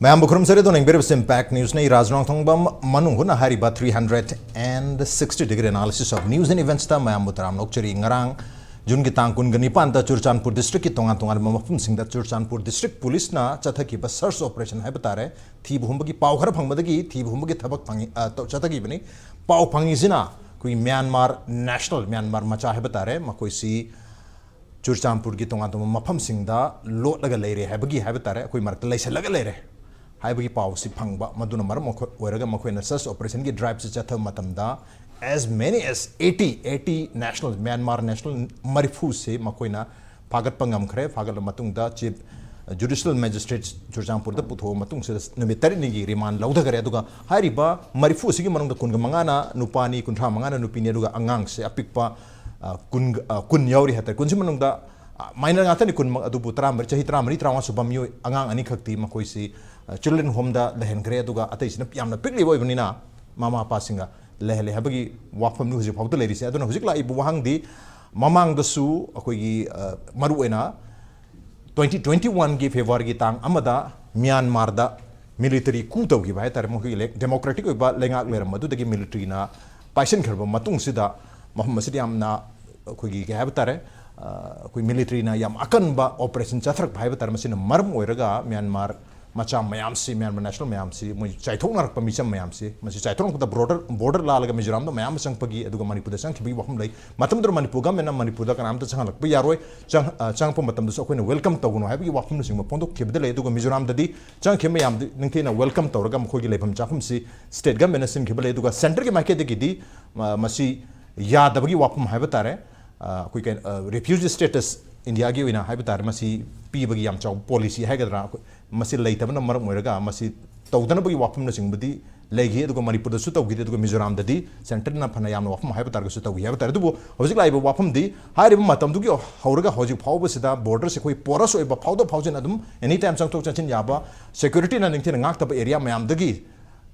Mayam Bukrum Sare Don Impact Impact News Nay Raj Nongthombam Manung Hutna Hariba 360-degree analysis of news and events ta Mayam Butram Nokcheri Ngarang Jun Gitang Kun Ganipan ta Churchanpur District Tongan Tongan Mafum Sing da Churchanpur District Police na Chathaki ba search operation hai batare thi bhumbagi paw khar phangmadagi thi bhumbagi thabak phangi chathaki bani paw phangi sina koi Myanmar national Myanmar macha hai batare makoi si Churchanpur gi tongan tongan mafam sing da lot laga leire hai bagi hai batare koi mark lai laga leire Haibagi policy Pangba Maduna Weraga Makwena search operation get drive Chatha Matamda as many as 80 national Myanmar national Marifuse Makwena Pagat Pangam Kre, Pagal Matungda, Chief Judicial Magistrate Churchampur the Puto Matung says Numitari Riman Lauda Gareduga, Hariba, Marifusi Manung the Kungamangana, Nupani, Kuntramangana, Nupineruga, Angangs, Apikpa, Kunyori Hatter, Kunsimanunda. Minor Nathan kun adubu tram bercahi tram ri trauma subamyu angang ani khakti makoisi children home da lehen gre aduga ataisina yamna pikli boy bunina mama pasinga lehle habagi wafam nu hujik phawta leiri se aduna hujik la ibu wahang di mamang da su akoigi maru ena 2021 gi February gi tang amada Myanmar da military coup taw gi bai tar mo gi democratic ba lengak leram madu da gi military na paisen kharba matung sida mahum masidi amna akoigi ge habtare koi military na yam akan ba operation chathrak bhai ba tarmasina marm oiraga Myanmar macha mayam si Myanmar national mayam si moi chaithok narak pamicham mayam si masi chaithok da border la laga Mizoram da mayam sang pagi aduga Manipur da sang khibi wahum lai matam dur Manipur ga mena Manipur da kanam ta chang lak pa yaroi chang pa matam da so koina welcome tawguno haibi wahum nu sing ma pondok khibda lai aduga Mizoram da di chang khim mayam ningthena welcome tawraga mkhoi gi lepham chafum si state ga mena sim khibla aduga center ge maike de gi di masi yadabagi wahum haiba tare koi kan refugee status India gi wina haiba tar masi pi bagi yam chaw policy haigadra masi leitabana maram oiraga masi tawdana bagi wafam na singbadi legi aduga Manipur da su tawgi aduga Mizoram da di center na phana yam wafam haiba tar ga su tawgi haiba tar dubu hojik laiba wafam di hairi matam dugi hauraga hojik phawba sida border se koi porous oiba phawda phawjin adum anytime sang tok chin yaba security na ningthina ngak taba area mayam dagi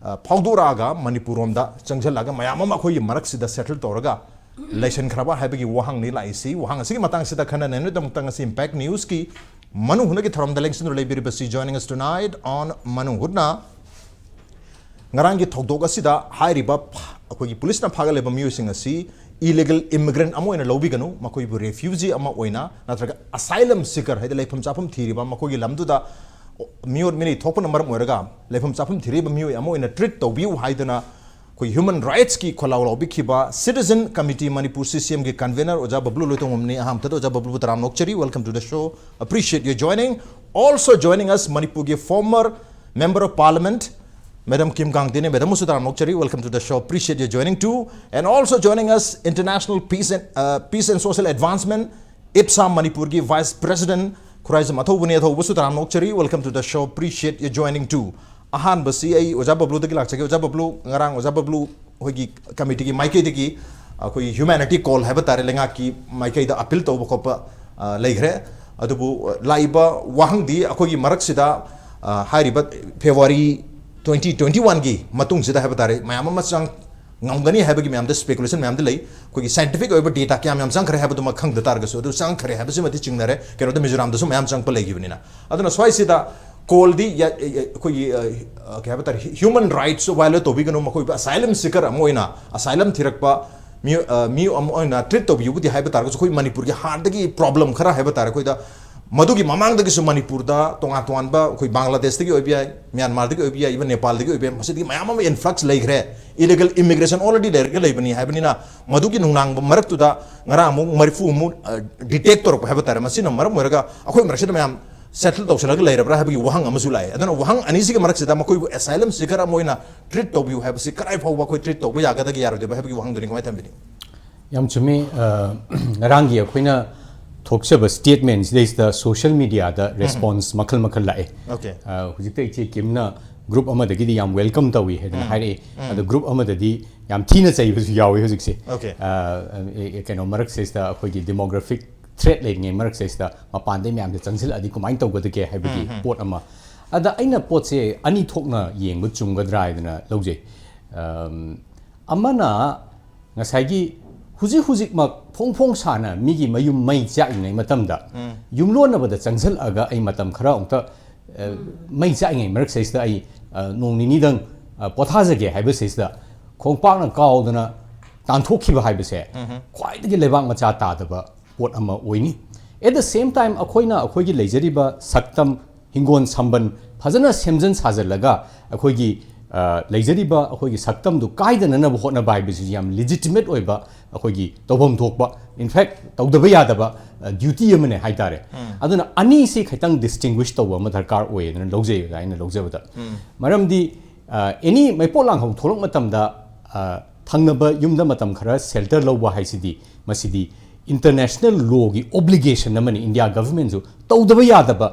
phawdoraga Manipur rom da changjalaga mayam ma khoi marak sida settle toraga Lesson Kraba Habigi Wahang Nila IC, Wahang Sing Matang Sita Kanan and Tangasi Impact News Ki Manung Hunaki from the Lexington Labiribasi joining us tonight on Manung Hutna Narangi Todoga Sida, High Ribab, Akogi Police na Pagaleba musing a sea, illegal immigrant Amo in a Lobigano, Makoi refugee Ama Oina, Natraga asylum seeker, had the Lepum Sapum Tiriba, Makogi Lamduda, Mute Mini Topan Marmoraga, Lepum Sapum Tiriba Mu Amo in a treat to view Haidana. Human rights ki kholaw bikiba citizen committee Manipur CCM ki convenor oja Babloo Loitongbam ne aham tado oja Babloo Nokcheri welcome to the show appreciate your joining also joining us Manipur ki former member of parliament Madam Kim Gangte ne Madam Nokcheri welcome to the show appreciate your joining too and also joining us international peace and social advancement IPSA Manipur ki vice president Khuraijam Athouba ne Nokcheri welcome to the show appreciate your joining too Ahan basi ai oja Babloo dagi lakchage oja Babloo ngarang oja Babloo hogi committee ki maike dagi koi humanity call haiba tare lenga ki maike da appeal to bokop leigre adubu laiba wahang di akoi marak sida hairiba February 2021 gi matung sida haiba tare mayam ma chang ngamgani haiba gi mayam da speculation mayam da lei koi scientific over data kya mayam chang khare haiba duma khang da tar ga so du chang khare haiba simati chingnare keno da Mizoram da so mayam chang pa legi binina aduna swai sida call the human rights violate to bigano makoi asylum seeker amoina asylum thirakpa mi amoina treat to biu di haiba tar ko koi Manipur gi hardagi problem khara haiba tar ko da madugi mamang dagi su Manipur da tonga tongan ba koi Bangladesh dagi obia Myanmar dagi obia even Nepal dagi obia masidi mayam influx leigre illegal immigration already there ge leibani haibani na madugi nungnang marak tu da ngara mu marifu mu detector ko haiba tar masina maram moraga akoi marashida mayam settle to selaga laira bra habigi wahang amasulai adana wahang anisi ge marak sida makoi asylum seeker amoina treat to you have si karai phawba koi treat to ba yaga da ge yaro de ba habigi wahang doni kamai thambini yam chumi rangi akoina thokchaba statements there is the social media the response makal lai okay hujikta ichi kimna group amadagi di yam welcome tawi hedana haire the group amadadi yam thina chai hu yawi hujikse okay keno marak says the akoigi demographic threat like ngai marak says the mapande myam de changsil adi kumai tawgadage haibagi pot ama ada aina pot se ani thokna yengbu chunggadra idana lawje amana ngasagi huzik mak phong sana migi mayum mai cha ingai matamda yumlon abada changsil aga ai matam khara ongta mai cha ngai marak says da ai nong ni dang pothajage haiba says da khongpak na kaudana tanthokhiba haiba se khwai dagi lebak macha ta da ba pot ama oini at the same time akhoina akhoigi leijariba saktam hingon samban phajana semjan sajalaga akhoigi leijariba akhoigi saktam du kaidana na hotna bai bisu yam legitimate oiba akhoigi tobam thokba in fact tawdaba yadaba duty amane haitare aduna ani si khaitang distinguish tawba ma darkar oye na lojei gaina lojabada maramdi any mai polang hau tholok matam da thangnaba yumda matam khara shelter loba haisidi masidi international law gi obligation namani India government ju tawdaba yadaba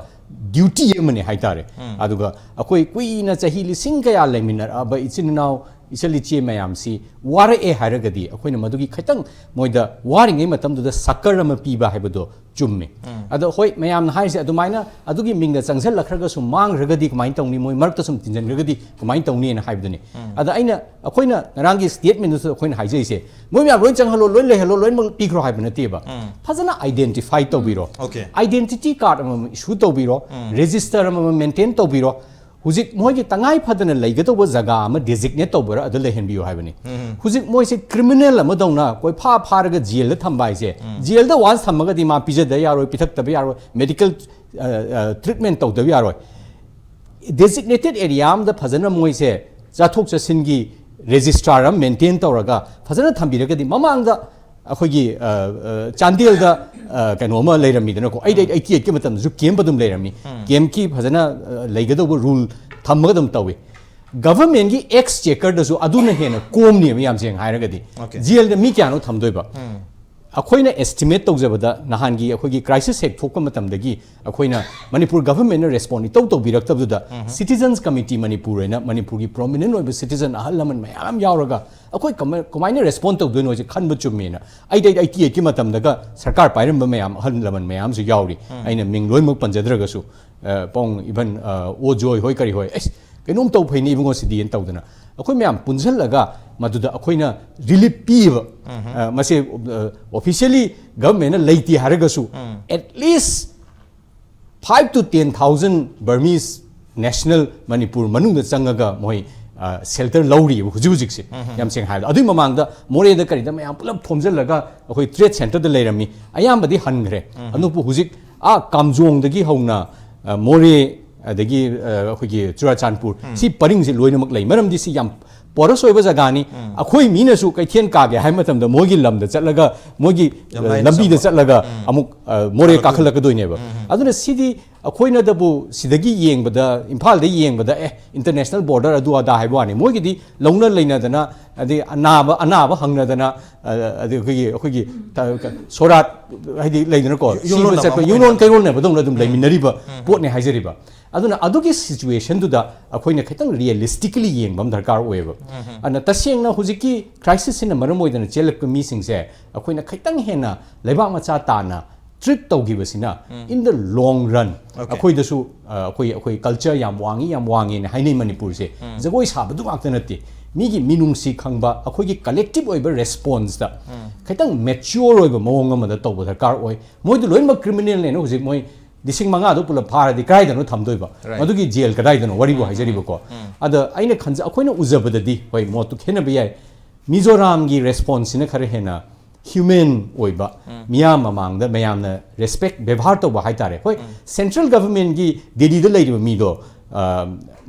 duty amane haitare aduga akoi kuina chahi lising kaya leminar aba ichinnaw isalichi mayam si wara e haragadi akoina madugi khaitang moida waring ei matam duda sakar ama piba haibado chumme ado hoi mayam na haise adumaina adugi mingda changsel lakhraga su mang ragadi kamain tawni moi markta sum tinjan ragadi kamain tawni na haibduni ada aina akoina narangi statement du akoina haije ise moi mya loi changhalo loi lehalo loi mal pikro haibna teba phajana identify tawbiro identity card ama issue tawbiro register ama maintain tawbiro Huzik moi ki tangai phadana leigato bo jaga ama designate tawbara adale henbiyo haibani huzik moi se criminal ama dongna koi pha pharaga jail da thambai se jail da once thamaga di ma pije da yaroi pithak tabi yaroi medical treatment taw da yaroi designated area am da phajana moi se chathok chasin gi registrar am maintain tawraga phajana thambiraga di mamang da akhoi chandil da kanoma leirami dana ko 88 ki matam ju kem badum leirami kem ki phajana leigado rule thammagadum tawi government gi exchequer da ju aduna hena komni yam jeng hairagadi jail da mi kyano thamdoiba akoina estimate tawjabada nahangi akogi crisis hek thokpa matam dagi akoina Manipur government na respond to biraktabda citizens committee Manipur na Manipur gi prominent oiba citizen ahalaman mayam yauraga akoi komaina respond to doino je khanba chumena ai ki matam daga sarkar pairam ba mayam ahalaman mayam su yauri aina mingloi mak panjadraga su pong even ojoy hoi kari hoi kenom to phaini ibungo sidi en tawdana akoi mayam punjalaga maduda akoina relief piba mase officially government na leiti haragasu at least 5 to 10,000 Burmese national Manipur manung da changaga moi shelter lawri hujujik se yam seng hai adu mamang da more da kari da mayam pulap thomjalaga akoi trade center da leirami ayam badi hangre anupu hujik kamjong dagi hauna more adagi akhoi Churachandpur si paring se loinamak lei maram di si yam porous oiba jagani akhoi mina su kaithien ka ge hai matam da mogi lam da chatlaga mogi lambi da chatlaga amuk more kakhalaka doineba aduna sidi akhoina da bu sidagi yengbada imphal da yengbada international border adu ada haibani mogi di longna leina dana adi anaba hangna dana adi akhoi sorat haidi leina ko siba chat ko yunon kairol ne badong ladum leiminari ba pot ne haijariba aduna adugi situation du da akhoina khaitang realistically yengbam darkar oeba ana taseng na hujiki crisis in maram oidana chelak mi singse akhoina khaitang hena leibak macha ta na treat tawgibasina in the long run akhoi dasu akhoi culture yam wangi ne hainai Manipur se jagoi sabadu makta nati migi minungsi khangba akhoi gi collective oiba response da khaitang mature oiba mawong ama da tawba darkar oi moi du loinma criminal ne no hujik moi dising manga do pula phara di kai dano thamdoiba madugi jail kadai dano waribo haijaribo ko ada aina khanja akoina uzabadadi hoi motu khena biyai Mizoram gi response na khare hena human oiba miyam mamang da mayam na respect bevhar to ba haitare hoi central government gi dedi da leiba mi do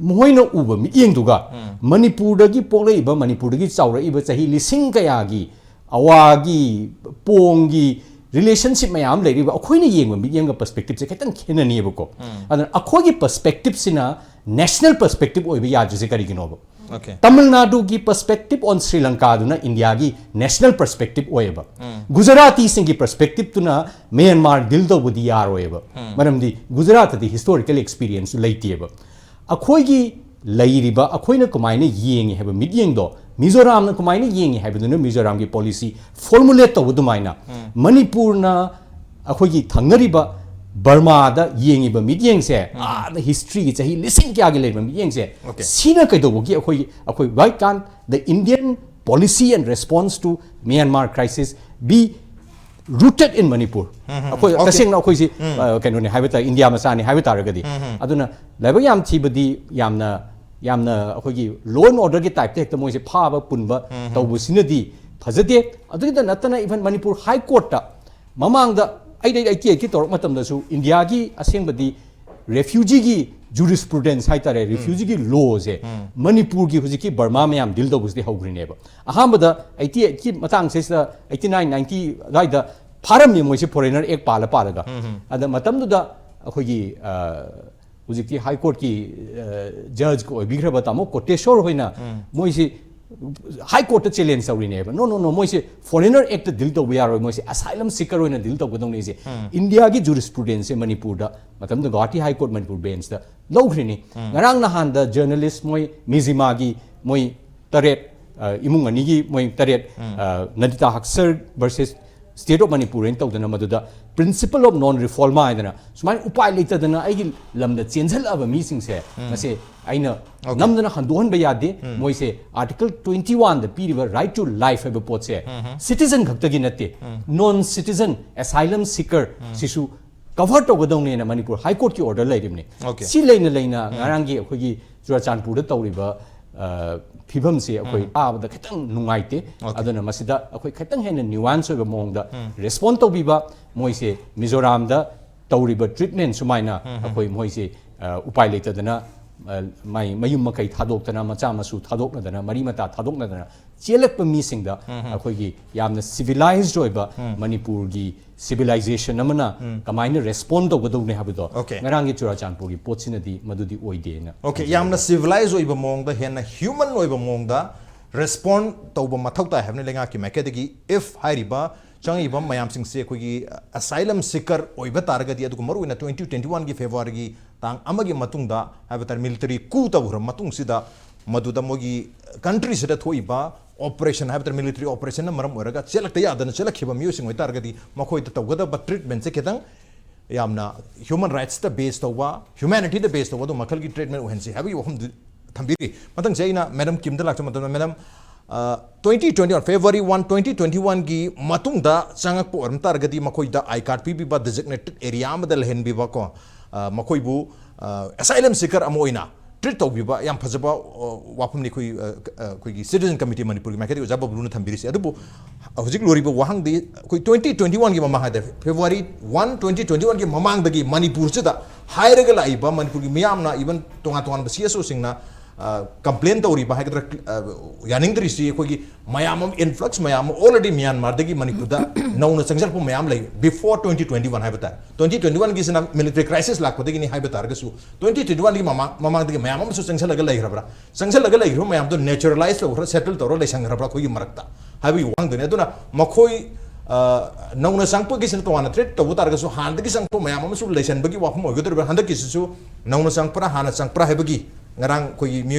moina uba mi yengduga Manipur da gi polai ba Manipur da gi chaura iba chahi lising kaya gi awagi pongi relationship mayam lady akhoi na yeng mi yeng perspective se khaitang khena ni ba ko adana akhoi gi perspective sina national perspective oi ba ya jise kari gino ba Tamil Nadu gi perspective on Sri Lanka duna India gi national perspective oi ba Gujarati sing gi perspective tuna Myanmar dil do budi yar oi ba maram di Gujarat di historical experience leiti ba akhoi gi leiriba akhoi na kumaina yeng heba mi yeng do Mizoram na kumaina yengi haibaduna Mizoram gi policy formulate to budumaina Manipur na akhoi gi thangnariba Burma da yengi ba midyeng se the history gi chahi lising kya gi leibam midyeng se sina kaido gi akhoi why can't the Indian policy and response to Myanmar crisis be rooted in Manipur. Akoi kasing na akoi si kano ni haibata India masani haibata ragadi. Aduna level yam thibadi yamna akoi ki law and order ki type te hekta moi se phaba punba tawbu sinadi phajade adugida natana even Manipur High Court ta mamang da ai ki torok matam da su India gi aseng badi refugee gi jurisprudence haitare refugee gi laws e Manipur gi hujiki Burma mayam deal do busdi hogrine ba ahambada 80 ki matang se 89 90 raida pharam ni moi se foreigner ek pala ga ada matam da akhoi gi hujiki high court ki judge ko bigra ba tamo koteshor hoina moi se high court ta challenge saurine ba no moi se foreigner act deal to we are moi se asylum seeker hoina deal to godong ni se India gi jurisprudence Manipur da matam da Guwahati High Court Manipur bench da logrini ngarang na han da journalist moi Mizima gi moi taret imung ani gi moi taret Nadita Haksar versus State of Manipur en tawdana maduda principle of non reforma idana sumai upai leita dana ai lamda chenjal aba mi sing se mase aina namdana handohan ba yade moi se article 21 the period right to life aba pot se citizen khakta gi natte non citizen asylum seeker sisu cover to godong ne na Manipur High Court ki order lairimne si leina ngarang gi akhoi gi Churachandpur da tawriba phibam se akhoi abada khitang nungaite aduna masida akhoi khitang hena nuance ba mong da respond to biba moi se Mizoram da tawriba treatment sumaina akhoi moi se upai leita dana mai mayum makai thadok tana macha masu thadok na dana mari mata thadok na dana chelak pa mi sing da akhoi gi yamna civilized oiba Manipur gi civilization amana kamaina respond to godog ne habdo ngarang gi Churachandpur gi pochina di madudi oide na yamna civilized oiba mong da hena human oiba mong da respond to ba mathau ta habne lenga ki makadagi if hairiba changiba mayam sing se khoi gi asylum seeker oiba targadi adu maru ina 2021 gi February gi tang amagi matungda habatar military coup ta bura matung sida maduda mogi country sida thoiba operation habatar military operation na maram oraga chelakta yadana chelakhiba musing oi targadi makhoi ta tawgada ba treatment se ketang yamna human rights ta based over humanity the based over do makal gi treatment uhensi habi wahum thambiri matang jaina madam kimda lakcha matam madam 2021 February 1 2021 gi matungda changak po orm targadi makhoi da I card pp ba designated area ma dal hen bi ba ko makhoi bu asylum seeker amoina treat to biba yam phajaba wapum ni khoi gi citizen committee Manipur gi makadi jaba bluna thambiri se adu hojik lori ba wahang di khoi 2021 gi mama hada February 1 2021 gi mamang dagi Manipur se da hairaga lai ba Manipur gi miyam na even tonga ba CSO singna complaint to riba hagadra yaning dri si khoi gi mayam influx mayam already Myanmar dagi Manipur da nauna changjal pu mayam lai before 2021 haibata 2021 gi sina military crisis lak dagi ni haibata ga su 2021 gi mama dagi mayam su changjal laga lai rabra changjal laga lai ro mayam to naturalize to settle to ro lai sang rabra khoi gi marakta habi wang dune aduna makhoi nauna sangpo gi sin to wana threat to butar ga su han dagi sangpo mayam su lesan bagi wapum ogodor handa gi su nauna sangpra hana sangpra hebagi ngarang koi mi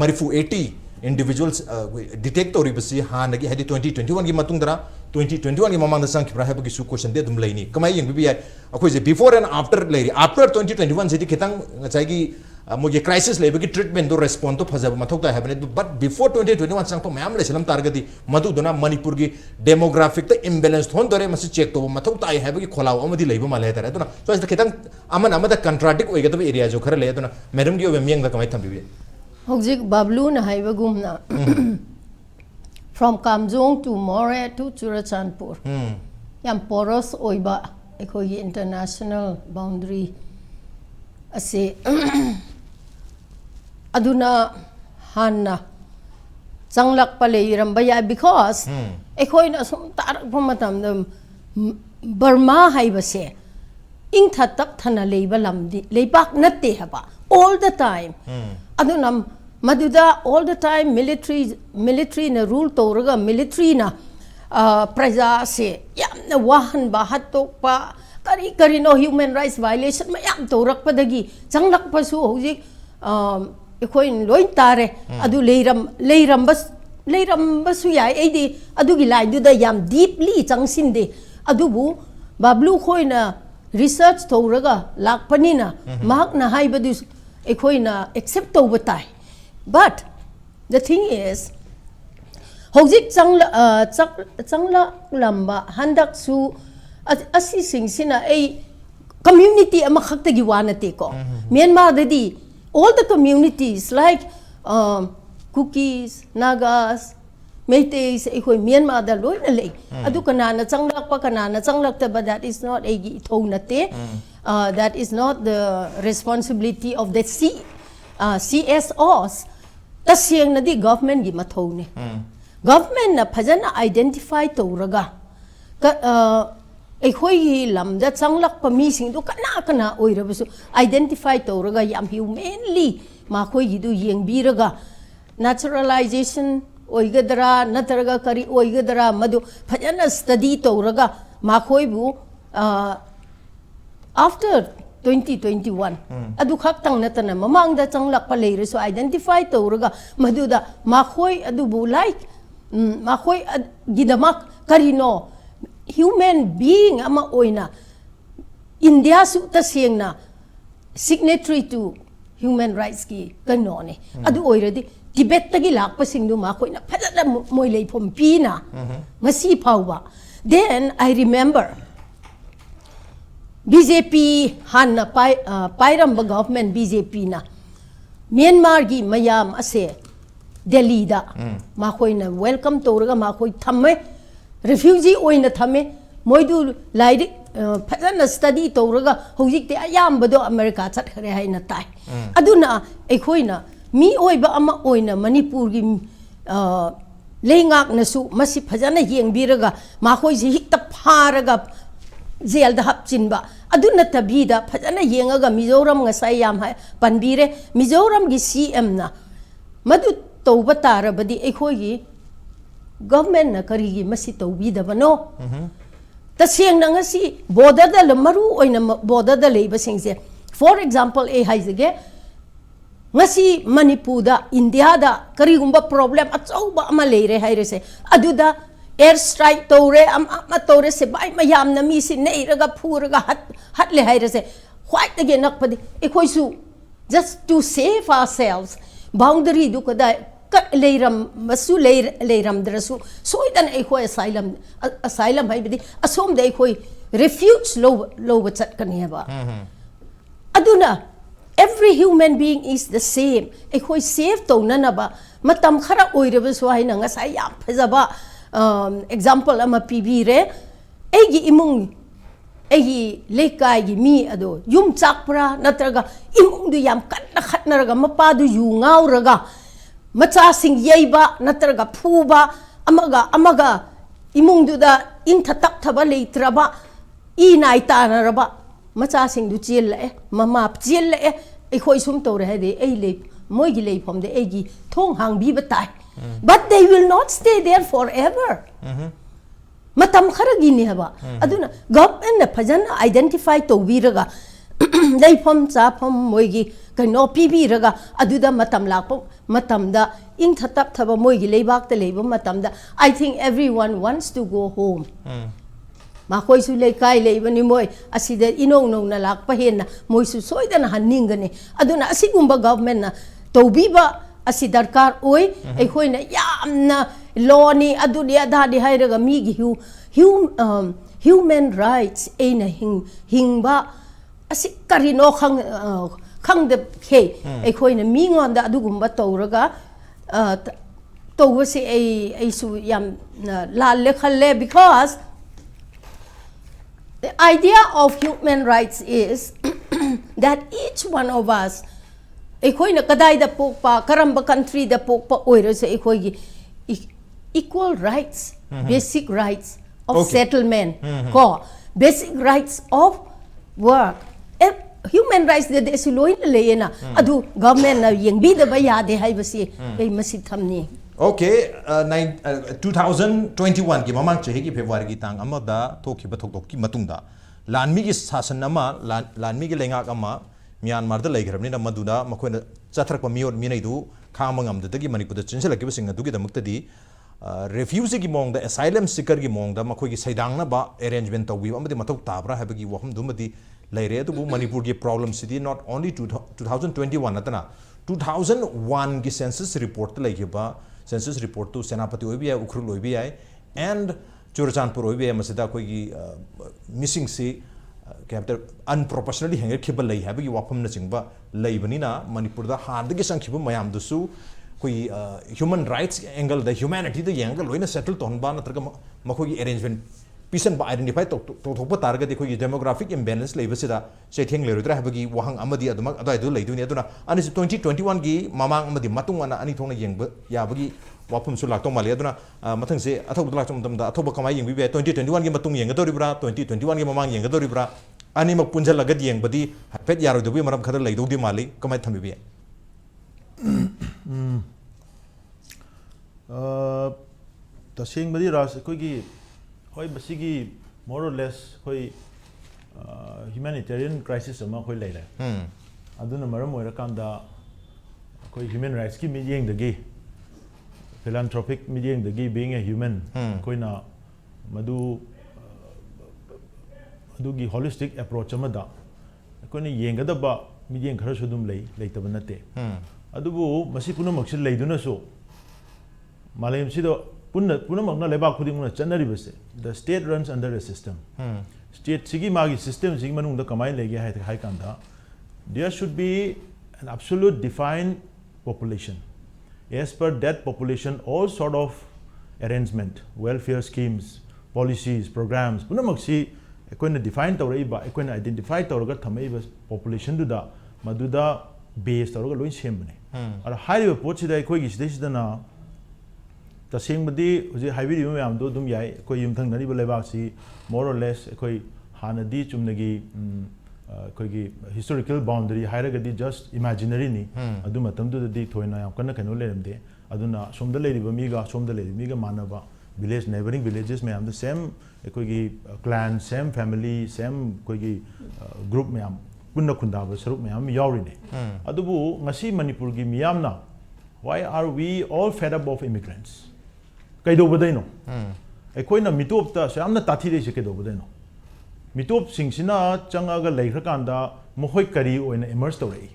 marifu 80 individuals detect or basi hanagi hadi 2021 gi matung dara 2021 gi mamang sang khibra heba gi su question de dum laini kamai yeng bi akoi je before and after lairi after 2021 je kitang chai gi mogi crisis lebe gi treatment do respond to phajab mathok ta habne but before 2021 sang to mayam le salam targadi madu dona Manipur gi demographic ta imbalance thon dore masi check to mathok ta heba gi kholaw amadi leiba male tare dona so is the kitang amada contradict oiga to area jo khara le dona madam gi obem yeng da kamai thambi hojik Babloo na haiba gumna from Kamjong to More to Churachandpur yam porous oiba ekhoi international boundary ase aduna hanna changlak pale iramba ya because ekhoi na sum tarak pamatam Burma haibase ing thatap thana leiba lamdi leibak natte haba all the time aduna maduda all the time military na rule toraga military na praja se yamna wahan ba hatok pa kari no human rights violation mayam torak padagi changlak pa su hojik ekhoi loin tare adu leiram basu yai edi adu gi lai du da yam deeply changsinde adu bu Babloo khoi na research toraga lakpanina mahak na haibadu ekhoi na accept to batai but the thing is hojik changla lamba handak su asi sing sina ai community ama khakta gi wana te ko Myanmar dedi all the communities like Cookies, Nagas, Meiteis ekhoi Myanmar da loi na lei adu kanana changlak pa kanana changlak ta but that is not egi thona te that is not the responsibility of the CSOs tasiang na di government gi mathau ne government na phajana identify toraga ekhoi lamda changlak pa mi sing du kana oirabasu identify toraga yam humanly ma khoi gi du yengbiraga naturalization oigadra natraga kari oigadra madu phajana study toraga ma khoi bu after 2021 adu khak tang natana mamang da changlak pa leire so identify toraga maduda ma khoi adu bu like ma khoi gidamak karino human being ama oina India su ta siengna signatory to human rights ki kanone adu oiradi Tibet tagi lakpa singdu ma khoi na phajana moi lei phom pi na ngasi phawba then I remember BJP hanna pairamba government BJP na Myanmar gi mayam ase Delhi da ma khoi na welcome toraga ma khoi thamme refugee oina thamme moidu lairi phajana study toraga hojik te ayam bado America chat khare haina tai aduna ekhoina mi oiba ama oina Manipur gi leingak nasu masi phajana yengbiraga ma khoi ji hikta pharaga jail da hapchinba aduna tabida phajana yengaga Mizoram ngasai yam hai panbire Mizoram gi CM na madu tauba tarabadi ekhoi gi government na kari gi masi taubi da bano taseng na ngasi border da lamaru oina border da leiba singse for example haizege ngasi Manipur da India da kari gumba problem achauba ama leire hairese aduda air strike tore ama tore se bai mayam na mi si neiraga phuraga hat le hairese white again nakpadi ekhoi su just to save ourselves boundary du kada leiram masu leiram drasu soidan ekhoi asylum haibidi asom da ekhoi refuge low chat kaneba aduna every human being is the same ekhoi save to nanaba matam khara oireba so haina ngasai yam phajaba example ama pibire egi imung egi lekai gi mi ado yum chakpra natraga imung du yam kanna khatnaraga mapa du yu ngauraga macha sing yeiba natraga phuba amaga imung du da in thatak thaba leitraba I nai ta naraba macha sing du chil le mama chil le ekhoi sum to re de ei le moi gi le phom de egi thong hang bi batai but they will not stay there forever matam khara gi ni haba aduna government na phajana identify to biraga dai phom cha phom moi gi kaino pi biraga aduda matam lakpo matam da ing thatap thaba moi gi leibak te leiba matam da I think everyone wants to go home ma khoi su le kai le bani moi asida inong nong na lak pa hen na moi su soidana hanning gane aduna asigumba government na tobiba asi darkar oi ekhoi na yamna loni aduni adha di hairaga mi gi human rights eina hingba asi karino khang de ke ekhoi na mi ngon da adugumba toraga towase ai su yam la le khalle because the idea of human rights is that each one of us ekhoi na kadai da pokpa karamba country da pokpa oira se ekhoi gi equal rights basic rights of settlement ko basic rights of work human rights de siloi le na adu government na yengbi da ba ya de hai basi ei masi thamni Okay, 2021 ki mamang chehe ki February ki tang ama da thoki ba thok ki matung da lanmi ki sasan ama lanmi ki lenga ama Myanmar da leigrabni na maduna makhoi na chathrak pa mior mi nei du khama ngam da gi Manipur da chinsela ki singa du gi da mukta di refugee ki mong da asylum seeker ki mong da makhoi ki saidang na ba arrangement tawi amadi mathok tabra ha gi waham du madi leire adu bu Manipur ki problem city not only 2021 atana 2001 ki census report lai ba census report to senapati oibi ai ukhrul oibi ai and churachandpur oibi ai masida koi gi missing si captain unproportionally hanger khibal lei ha gi wapam na chingba leibani na manipur da hard gi sang khibum mayam du su koi human rights angle the humanity the angle loina settle ton ba na traga makoi gi arrangement pisan ba identify to thokpa targa de koi demographic imbalance leiba sida se theng lerodra ha gi wahang amadi aduma adai du leidu ni aduna ani 2021 gi mamang amadi matung ana ani thongna yengba ya bagi wapum su lak tong mali aduna mathang se athok lak tong da athok kamai yeng bi 2021 gi matung yeng gadori bra 2021 gi mamang yeng gadori bra ani mak punjal lagad yeng badi pet yaro du bi maram khadar leidu di mali kamai thambi bi tasing badi ras koi gi hoi basigi more or less hoi humanitarian crisis ama hoi leile aduna maram oira kanda koi human rights ki meeting dagi philanthropic meeting dagi being a human koi na madu gi holistic approach ama da koi ni yenga da ba meeting khara sudum lei leitaba nate adubu masi puna maksil leiduna so malayam sido puna magna leba khuding na chanari base the state runs under a system state sigi magi system sigi manung da kamai lege hai kanda there should be an absolute defined population as per that population all sort of arrangement welfare schemes policies programs puna magsi ekoi na define tawrei ba ekoi na identify tawraga thamai ba population du da maduda base tawraga loin sembane ara high pot sida ekoi gi sida na tasing badi uji highway ri mayam do dum yai koi yumthang nari ba lebak si more or less koi hanadi chumnagi koi gi historical boundary hairaga di just imaginary ni adu matam du di thoina yam kana kanu leremde aduna somda leriba mi ga somda leriba mi ga manaba village neighboring villages mayam the same koi gi clan same family same koi gi group mayam punna khunda ba saruk mayam yawri ne adubu ngasi manipur gi miyam na why are we all fed up of immigrants kaido badaino ekoi na mitop ta samna tathi de se kaido badaino mitop singsina changa ga leikha kanda mohoi kari oina emerge tawrei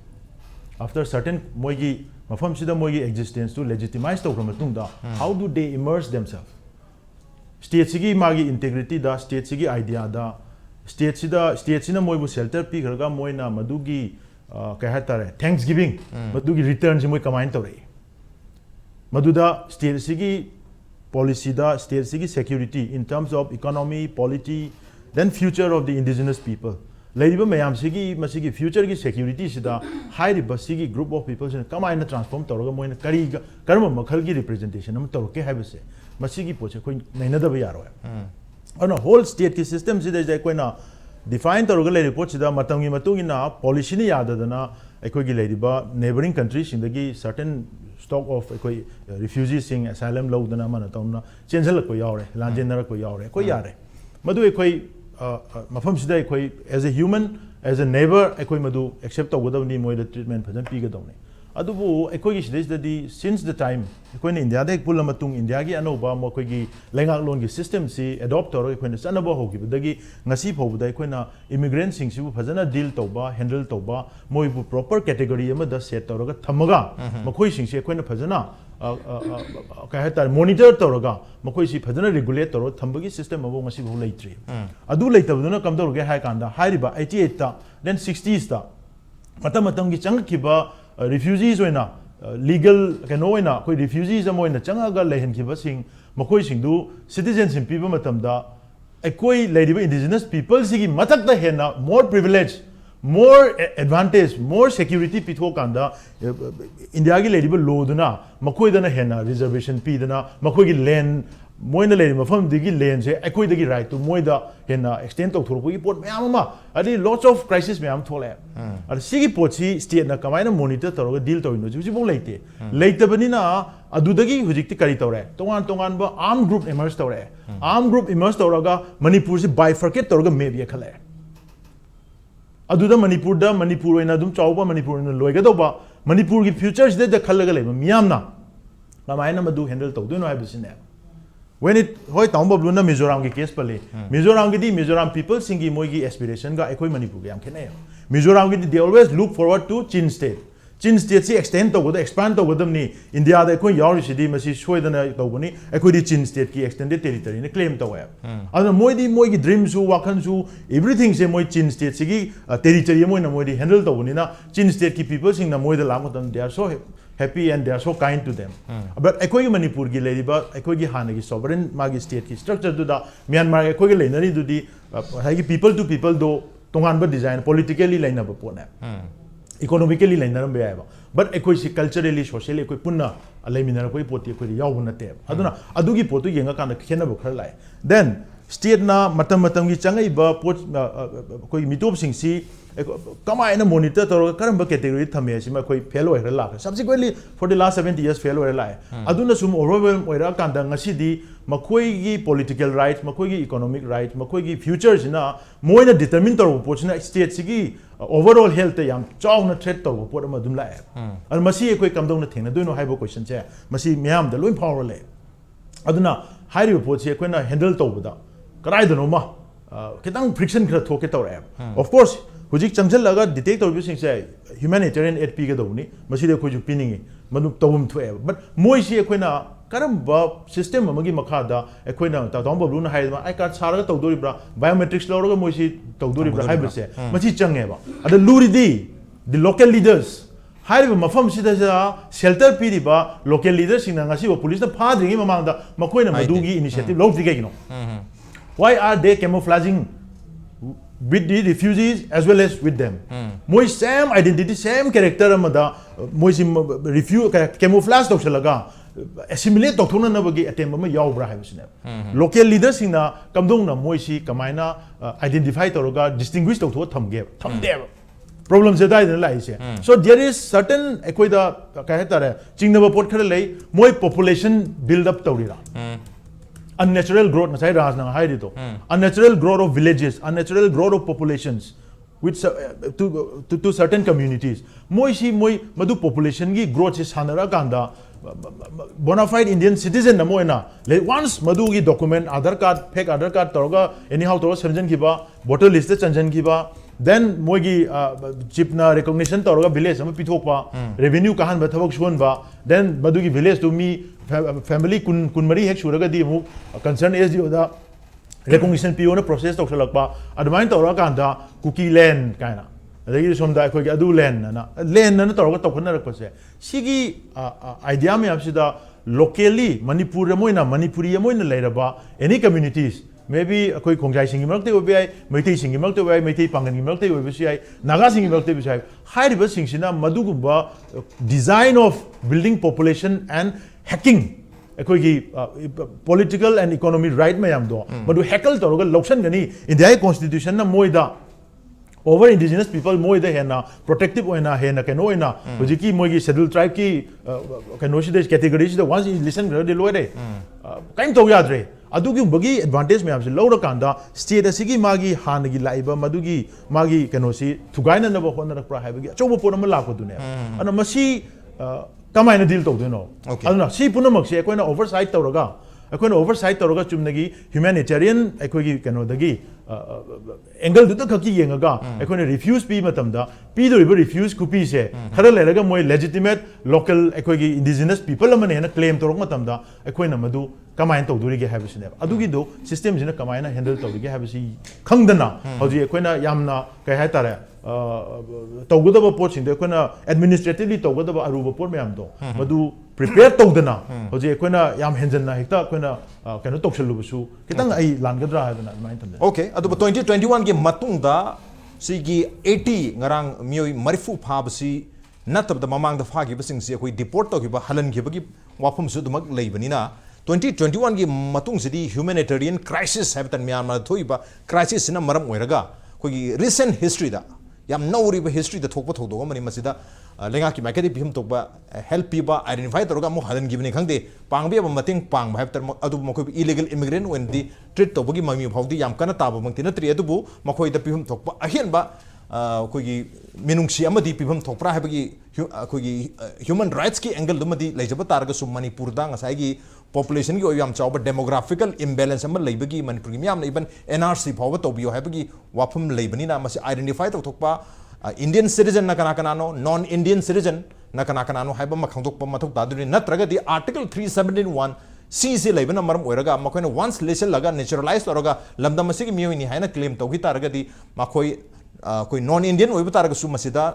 after certain moigi mafam sida moigi existence to legitimize tawra matung da how do they immerse themselves state sigi magi integrity da state sigi idea da state sina moibu shelter pi garga moina madugi kai hatare thanksgiving madugi return se moi kamain tawrei maduda state sigi policy da state sigi security in terms of economy polity then future of the indigenous people ladiba mayam sigi masigi future gi security sida high riba sigi group of people sina kamaina transform tawraga moina kari karma makhal gi representation am tawke habese masigi poche koi naina da ba yaro ana whole state ki system sida jai koina define tawraga le report sida matam gi matungina policy ni yada dana ekoi gi ladiba neighboring countries sindagi certain stock of ekoi refugees sing asylum low dana mana tauna chenjal ko yawre lanjenar ko yawre ko yare madu ekoi mafam sida ekoi as a human as a neighbor ekoi madu accept tawgadawni moi the treatment phajan pi gadawni adubu ekoi gi sida di since the time ekoi in india da ekpul matung india gi anoba mo koi gi lengak lon gi system si adopt tawro ekoi na sanaba hogi badagi ngasi phobda ekoi na immigrant sing sibu phajana deal tawba handle tawba moi bu proper category ama da set tawraga thamaga makoi sing se ekoi na phajana kai hatar monitor tawraga makoi si phajana regulate tawro thambagi system abo ngasi bhu leitri adu leitabduna kam tawge hai kanda hairiba 88 ta then 60s ta matam gi changkiba refugees oina legal kano oina koi refugees amoina changaga lehin kiba sing makoi sing du citizenship piba matamda ekoi ladiba indigenous people sigi matak da hena more privilege more advantage more security pitho kanda india gi ladiba law duna makoi dana hena reservation pi dana makoi gi land moina le mafam digi land se ekoi digi right to moida hena extend to thorpo gi port mayam ma adi lots of crisis mayam thole ar sigi pochi state na kamaina monitor toroga deal to no ji bong leite leite bani na adudagi hujikti kari tore tongan ba armed group emerge tore armed group emerge toraga manipur se bifurcate toraga maybe khale aduda manipur oina dum chauba manipur na loiga doba manipur gi future de de khalaga le miyam na kamaina madu handle to do no have sine when it hoi Babloo na Mizoram ki case pale Mizoram ki di Mizoram people singi moi ki aspiration ga ekoi manipur ga am khene Mizoram ki they always look forward to Chin chin state si extend to goda expand to goda ni India da ko yaw si di masi soidana to goni ko di chin state ki extended territory ni claim to ya ana moi gi dream su wakan su everything se moi chin state si gi territory moi na moi di handle to goni na chin state ki people sing na moi da lam tam they are so happy and they are so kind to them but ekoi Manipur gi leiba ekoi gi hana gi sovereign magi state ki structure du da Myanmar ekoi gi leinari du di hai gi people to people do tongan ba design politically laina ba pona economically laina ba ya but ekoi si culturally socially ekoi punna alaiminara koi poti ekoi yaw na te aduna adugi potu yenga kan khena ba khar lai then state na matam gi changai ba pot koi mitop sing si kama ina monitor to karam ba category thame si ma koi fail oi la subsequently for the last 70 years fail oi la aduna sum overwhelm oi ra kan da ngasi di makoi gi political rights makoi gi economic rights makoi gi futures na moina determine to pot na state sigi overall health yam chawna threat to pot ma dum la an masi koi kam dong na thengna doino haibo question che masi myam da loi power le aduna hairi pot se koi na handle to buda karai da no ma kitang friction khra thoke to ra of course Hujik Changel laga detect or using say humanitarian aid piga doni, Masida Kuju pinning, Manu Tobum 12. But Moisi Equina, Karamba system Magi Makada, Equina, Tadomba Luna Haida, I got Sara Toduribra, biometrics Laura Moisi Toduribra Hybrid, Machi Changeva. At the Luridi, the local leaders. Hari mafam sida shelter piriba local leaders in Angasi police the padring among the Makoina Madugi initiative, Log the Why are they camouflaging with the refugees as well as with them? Moi same identity, same character amada, moi refuse camouflage to Shalaga, assimilate to Tunanabagi attempt Yaw Brahim. Local leaders in a Kamdona, Moisi, Kamina, identify Toroga, distinguished to Thumb gave. Thumb there. Problems that I realize. So there is certain Equida Kahetare, Chingnava Port Kerale, more population build up Taurira. Unnatural growth, unnatural growth of villages, unnatural growth of populations with to certain communities. Moisi moi madu population gi growth is hanara kanda bona fide Indian citizen na moina once madu gi document Aadhaar card fake Aadhaar card toroga anyhow toro sanjan kiba voter list sanjan kiba then moigi chipna recognition toroga village am pithokpa revenue kahan ba thabak shonba then madu gi village to me family kunmari hek shuraga di mu concern SDO da recognition PO na process tok salakpa admain tawra kanda cookie land kaina adagi somda khoi adu land na tawra tokna rakpa se sigi idea me apsida locally Manipur moina Manipuri moina leiraba any communities maybe koi kongjai singi makte obai meitei singi makte obai meitei pangan makte obai sai naga singi makte sai high river singsina madugumba design of building population and hacking political and economic right mayam do but we heckle to loction gani India constitution na moida over indigenous people moida hena protective oina hena kenoina hojiki moigi scheduled tribe ki kenoshi categories the once you listen de loide kaim to yadre adugi bagi advantage mayam se lawra kanda state asigi magi hanagi laiba madugi magi kenosi thugaina na ba hona rakra haibagi chobo ponama lakodune ana masi Kamaina deal to no. Alna, see Punamoxi, Equina oversight Toroga. Equina oversight Toroga Chumnagi, humanitarian, Equigi Canodagi, Engel to the Kaki Yangaga, Equina refuse P Matamda, P the river refuse Kupise, Haralega more legitimate local Equigi indigenous people and claim Toromatamda, Equina Madu, Kamain to Durigi Habis. Adugido, systems in a Kamaina handle to the Habisi, Kangdana, how the Equina Yamna, Kahatara. Togudaba ports in the Equina administratively Togudaba Aruba Port Mayamdo, Madu prepare Togdana, Jose Equina Yam Henzana Hita, Quena cannot talk Shalusu, Kitang I Langadra have an mind. Okay, at the 2021 game Matunda, Sigi 80 Narang Mui Marifu Pabsi, not of the Mamang the Fagi, Sing we deport Togiba, Halan Gibagi, Wapum Sudumak Labanina. 2021 game Matung City humanitarian crisis habitat Myanmar Toiba, crisis in a Maram Weraga, recent history da. Yam no river history the Topa Todo, Mani Masida, Lengaki Makati Pim Toba, help people identify the Rogamo hadn't given a Hangde, Pangbi of Mating Pang, have Adu illegal immigrant when the treat Tobogi Mami of the Yam Kanataba, Montina Triadubu, Makoi the Pim Topa, Ahinba, Minungsi Amadi Pim Topra, human rights ki angle Lumadi, Lajabatarga Sumani Purdang, Asagi, population ki yam chawba demographical imbalance ama leibagi Manipur yam even NRC power to bio habagi wapum leibani na mas identify to thokpa Indian citizen na kana kana no non Indian citizen na kana no haiba ma khangdok pa mathok taduni natraga di article 371 C se leibana maram oiraga makoina once lesson laga naturalize laraga lamdam asigi mioi ni haina claim tawgi taraga di makoi koi non Indian oiba taraga su masida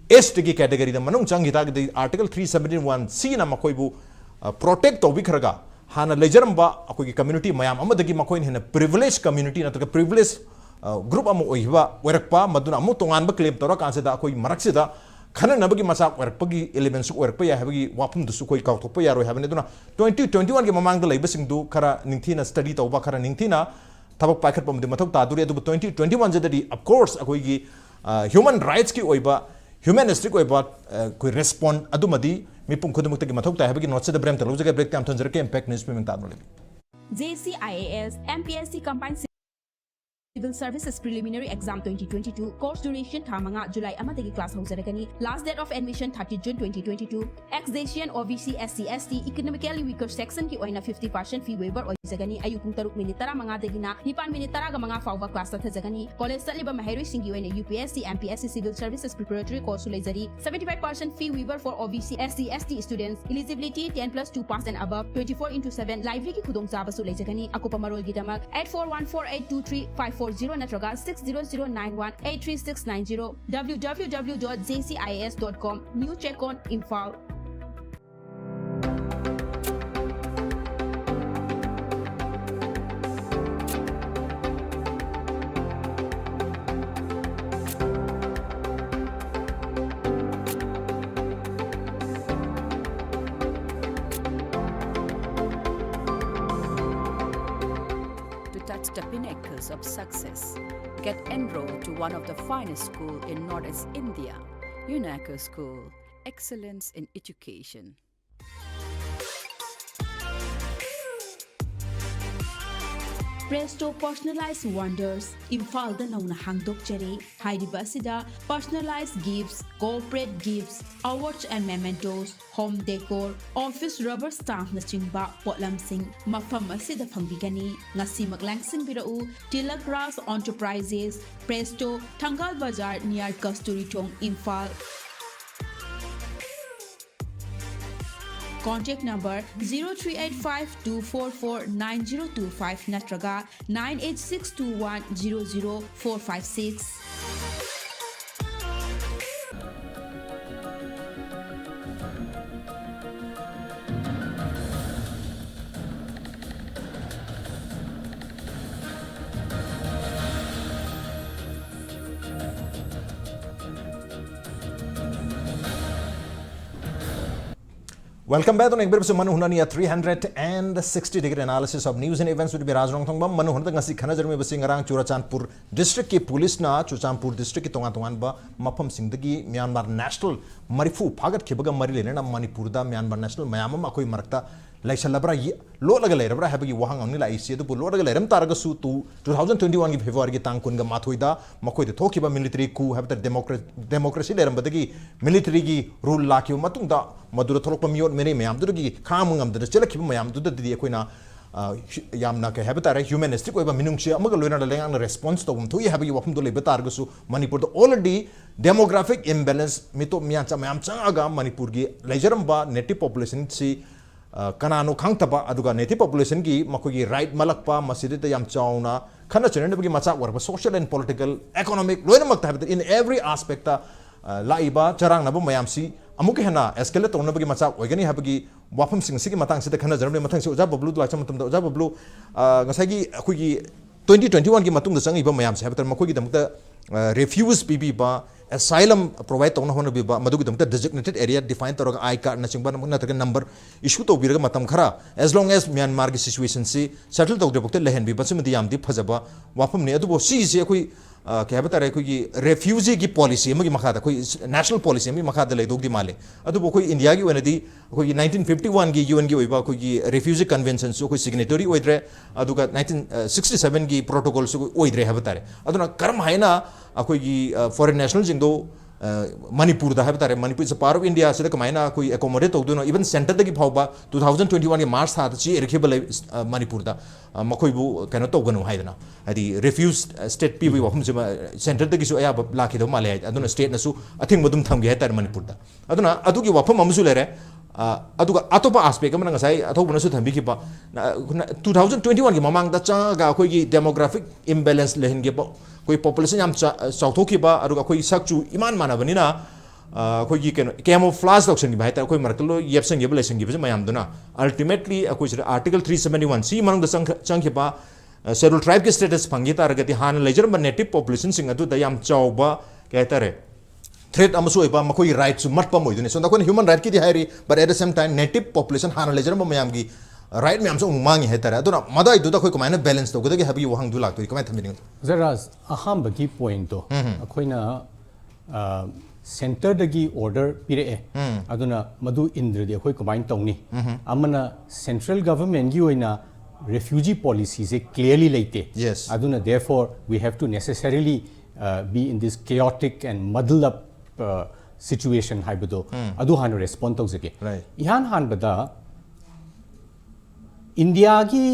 S tigi category da manung changi ta di article 371 C na makoi bu protect tawbi kharaga hana lejaramba akoi community mayam amadagi makoi hena privileged community natraga privileged group amu oiba oirakpa maduna amu tonganba claim tawra kansida akoi maraksida khana nabagi masak oirakpagi elements oirakpa ya habagi wapum dusu koi kautokpa yaro habane duna 2021 ge mamang da leibasing du khara ningthina study tawba khara ningthina tabak paikhat pamde mathok taduri adu 2021 jadadi of course akoi gi human rights ki oiba humanistic oiba koi respond adumadi mipum khudumukta gi mathok ta habagi notse da brem ta lojaga break tam tonjere ke impact news payment tadno lebi JCIAS MPSC combined Civil Services Preliminary Exam 2022 course duration thamanga July amadagi class hausarakani last date of admission 30 June 2022 ex-Asian OBC SC ST economically weaker section ki oina 50% fee waiver oizagani ayupung 3 minute tara manga dagina 9 minute tara ga manga fawba class ta thajagani college saliba mahiroi singi oina UPSC MPSC Civil Services Preparatory course leizari 75% fee waiver for OBC SC ST students eligibility 10+2 pass and above 24/7 library ki khudong chaba su leizagani akupa marol gidamak 8414823540 natraga 6009183690 www.jcis.com new check on info The pinnacles of success. Get enrolled to one of the finest schools in Northeast India, UNACO School, Excellence in Education. Presto Personalized Wonders Imphal da nauna hangdok jare haidiba sida personalized gifts, corporate gifts, awards and mementos, home decor, office rubber stamp na chingba potlam sing mafam asida phangbigani ngasi maglangsing birau Tilak Ras Enterprises Presto Thangal Bazar near Kasturi Thong Imphal. Contact number 0385-244-9025 natraga 98621-00456. Welcome back to an episode of Manung 360-degree analysis of news and events with Raj Nongthombam. Manung Hunna ngasi khana jarme basing ngarang Khuraijam district ki police na Khuraijam district ki tongan ba mafam singdagi Myanmar national marifu phagat khibaga mari lene na Manipur da Myanmar national mayam ma koi marakta laisal labra lo laga leirabra habagi wahang angni la isi du lo laga leiram taraga su tu 2021 ki February ki tang kun ga mathoida makoi de thokiba military coup habta democracy leiram badagi military ki rule lakhi matung da madura tholok pamiot meri mayam du gi kham ngam da chelakhi mayam du da di koina yamna ke habta ra humanistic oiba minungchi amaga loina da lengang response to thoi habagi wafum do leba targa su Manipur do already demographic imbalance mito miancha mayam changa Manipur gi leijaram ba native population si kanano khangtaba aduga native population gi makogi right malakpa masjid yam chauna khana chene gi macha warba social and political economic loina mak ta in every aspect laiba charang nabu mayam si amuke hena escalate on bagi macha oigani habagi wafam sing sigi matang sida khana jarne matang si oja Babloo Loitongbam matam da oja Babloo ngasai gi akhugi 2021 gi matung da changi ba mayam se habatar makogi damta refuse bb ba asylum provide tawna hona biba madugi damta designated area define tawra I card na chingba na taga number issue to biraga matam khara as long as Myanmar gi situation si settle tawde bokte lehen bi basum di yamdi phajaba wafam ne adu bo si je koi ke habata ra koi refugee gi policy amagi makha da koi national policy amagi makha da leidog di male adu bo koi India gi wenadi koi 1951 gi UN gi oiba koi gi refugee convention so koi signatory oidre adu ga 1967 gi protocol so oidre habata re aduna karam haina akoi gi foreign national jingdo Manipur da habitare Manipur is a part of India so the kamaina koi accommodate to no even center da ki phauba 2021 ke March tha chi erkhebal Manipur da makoi bu kano to ganu haidana adi refused state pi wa hum center da ki su aya lakhi do male aduna state na su athing modum tham ge hatar Manipur da aduna adu ki wafam amsu lere aduga atopa aspect amana ngasai athobuna su thambi ki ba 2021 ki mamang da cha ga koi ki demographic imbalance lehin ge ba koi population yam chawtho ki ba aduga koi sakchu iman mana bani na koi ki camouflage doctrine ki ba ta koi markalo yepsang yebal lesang ki ba mayam duna ultimately koi article 371 c manung da chang ki ba scheduled tribe ki status phangi ta ragati han lejer ba native population sing adu da yam chawba ka ta re threat amasu iba makoi right su mat pa moi dune so da koi human right ki di hairi but at the same time native population han lejer ba mayam ki right me amso mangi hetara aduna madai du da khoi komai na balance to gudagi habi wahang du lak to komai thamini zara aham bagi point to akoina center dagi order pire aduna madu indra de khoi komai tawni amana central government gi oina refugee policies clearly leite yes aduna therefore we have to necessarily be in this chaotic and muddled up situation haibado adu han respond to zake right ihan han bada India की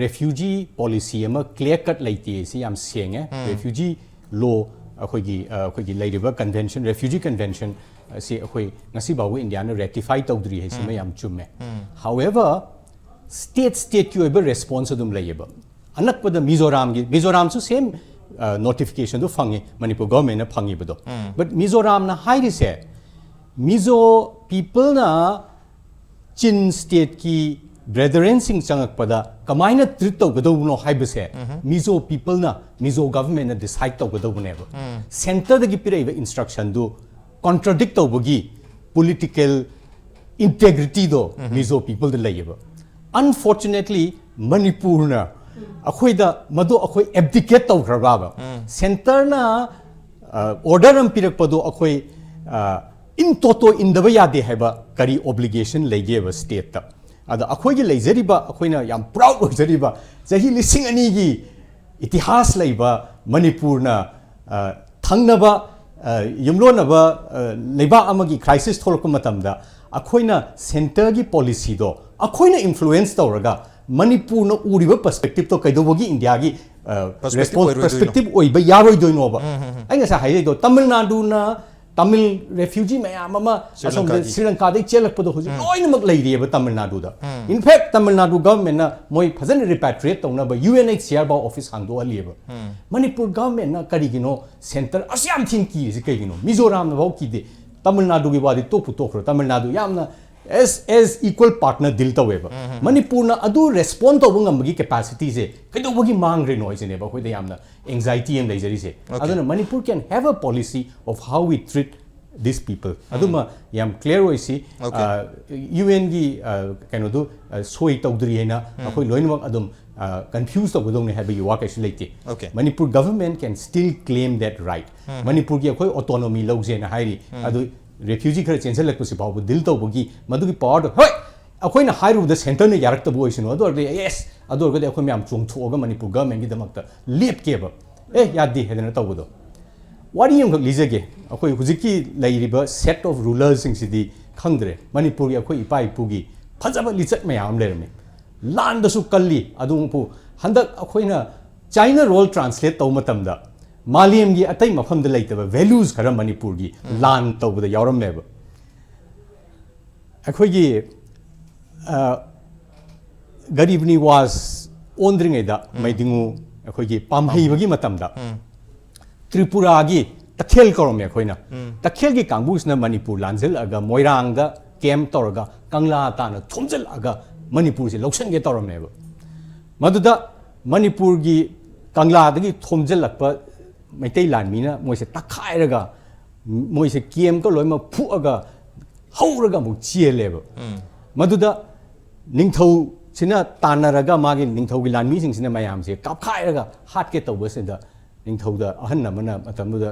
refugee policy अमा clear cut लेती है सी हम सेंगे refugee law अखोई लेरिबा convention refugee convention सी अखोई नसी बावु India ने ratify तौदरी है सी में हम चुम्मे however state की ओइबा response अदुम लेयेबा अनक पद मिजोराम सु same notification तो फंगे मणिपुर गवर्नमेंट ने फंगे बदो but मिजोराम ना हाई रिसे मिजो people ना चिन state की brethren sing changak pada kamaina treat to gado no haibase mizo people na mizo government na decide to gado ne ba center da gi pire instruction do contradict to bogi political integrity do mizo people da layeba unfortunately Manipur na akhoi da madu akhoi abdicate to graba ba center na order am pirak pado akhoi in toto in da ya de haiba kari obligation lege ba state ta ada akhoi gi leizariba akhoina yam proud oizariba jahi lising ani gi itihas leiba Manipur na thangnaba yumlonaba leiba amagi crisis tholok matamda akhoina center gi policy do akhoina influence tawraga Manipur na uriba perspective to kaidobogi India gi perspective oiba yaroi doino ba ainga sa haidai do Tamil Nadu na Tamil refugee mayam ama asam Sri Lanka dai chelak pado hoji loinamak leiri ba Tamil Nadu da in fact Tamil Nadu government na moi phazan repatriate tawna ba UNHCR ba office hangdo ali ba Manipur government na karigino center asyam thin ki se kaigino Mizoram na ba ki de Tamil Nadu gi wadi to pu to khro Tamil Nadu yamna as equal partner dil tawe ba Manipur na adu respond to ngam gi capacity se kaido bogi mang re no ise ne ba khoi de yamna anxiety and leisure se aduna Manipur can have a policy of how we treat these people aduma yam clear oisi UN gi kaino do soi tawdri hena khoi loinmak adum confused to godong ne have you work actually okay Manipur government can still claim that right Manipur gi khoi autonomy logje na hairi adu refugee khara chancel lak pusi babu dil to bogi madu gi power hoi akoina hairu the center ne yarak to boy sino ador yes ador gode akhoi myam chung thoga Manipur government gi damakta lep ke ba yadi hedena to bodo wari yong lijage akhoi hujiki lairiba set of rulers sing sidi khangdre Manipur gi akhoi ipai pugi phajaba lichat mayam lerme land da su kalli adung pu handak akhoina China role translate to matamda Maliam gi atai mafam da laitaba values khara Manipur gi land tawda yawram leba akhoi gi garibni was ondring eda maidingu akhoi gi pamhei bagi matamda Tripura gi takhel korom akhoina takhel gi kangbus na Manipur lanjel aga moirang da kem torga kangla ta na thomjel aga Manipur se loksan ge torom leba maduda Manipur gi kangla da gi thomjel lakpa Maitai lan mina moise takai raga moise kiem ko loima phu aga hauraga mu chieleba maduda ningthau sina tanaraga magi ningthau gi lan mi sing sina mayam se kapkhai raga hat ke tawba se da ningthau da ahan namana matamda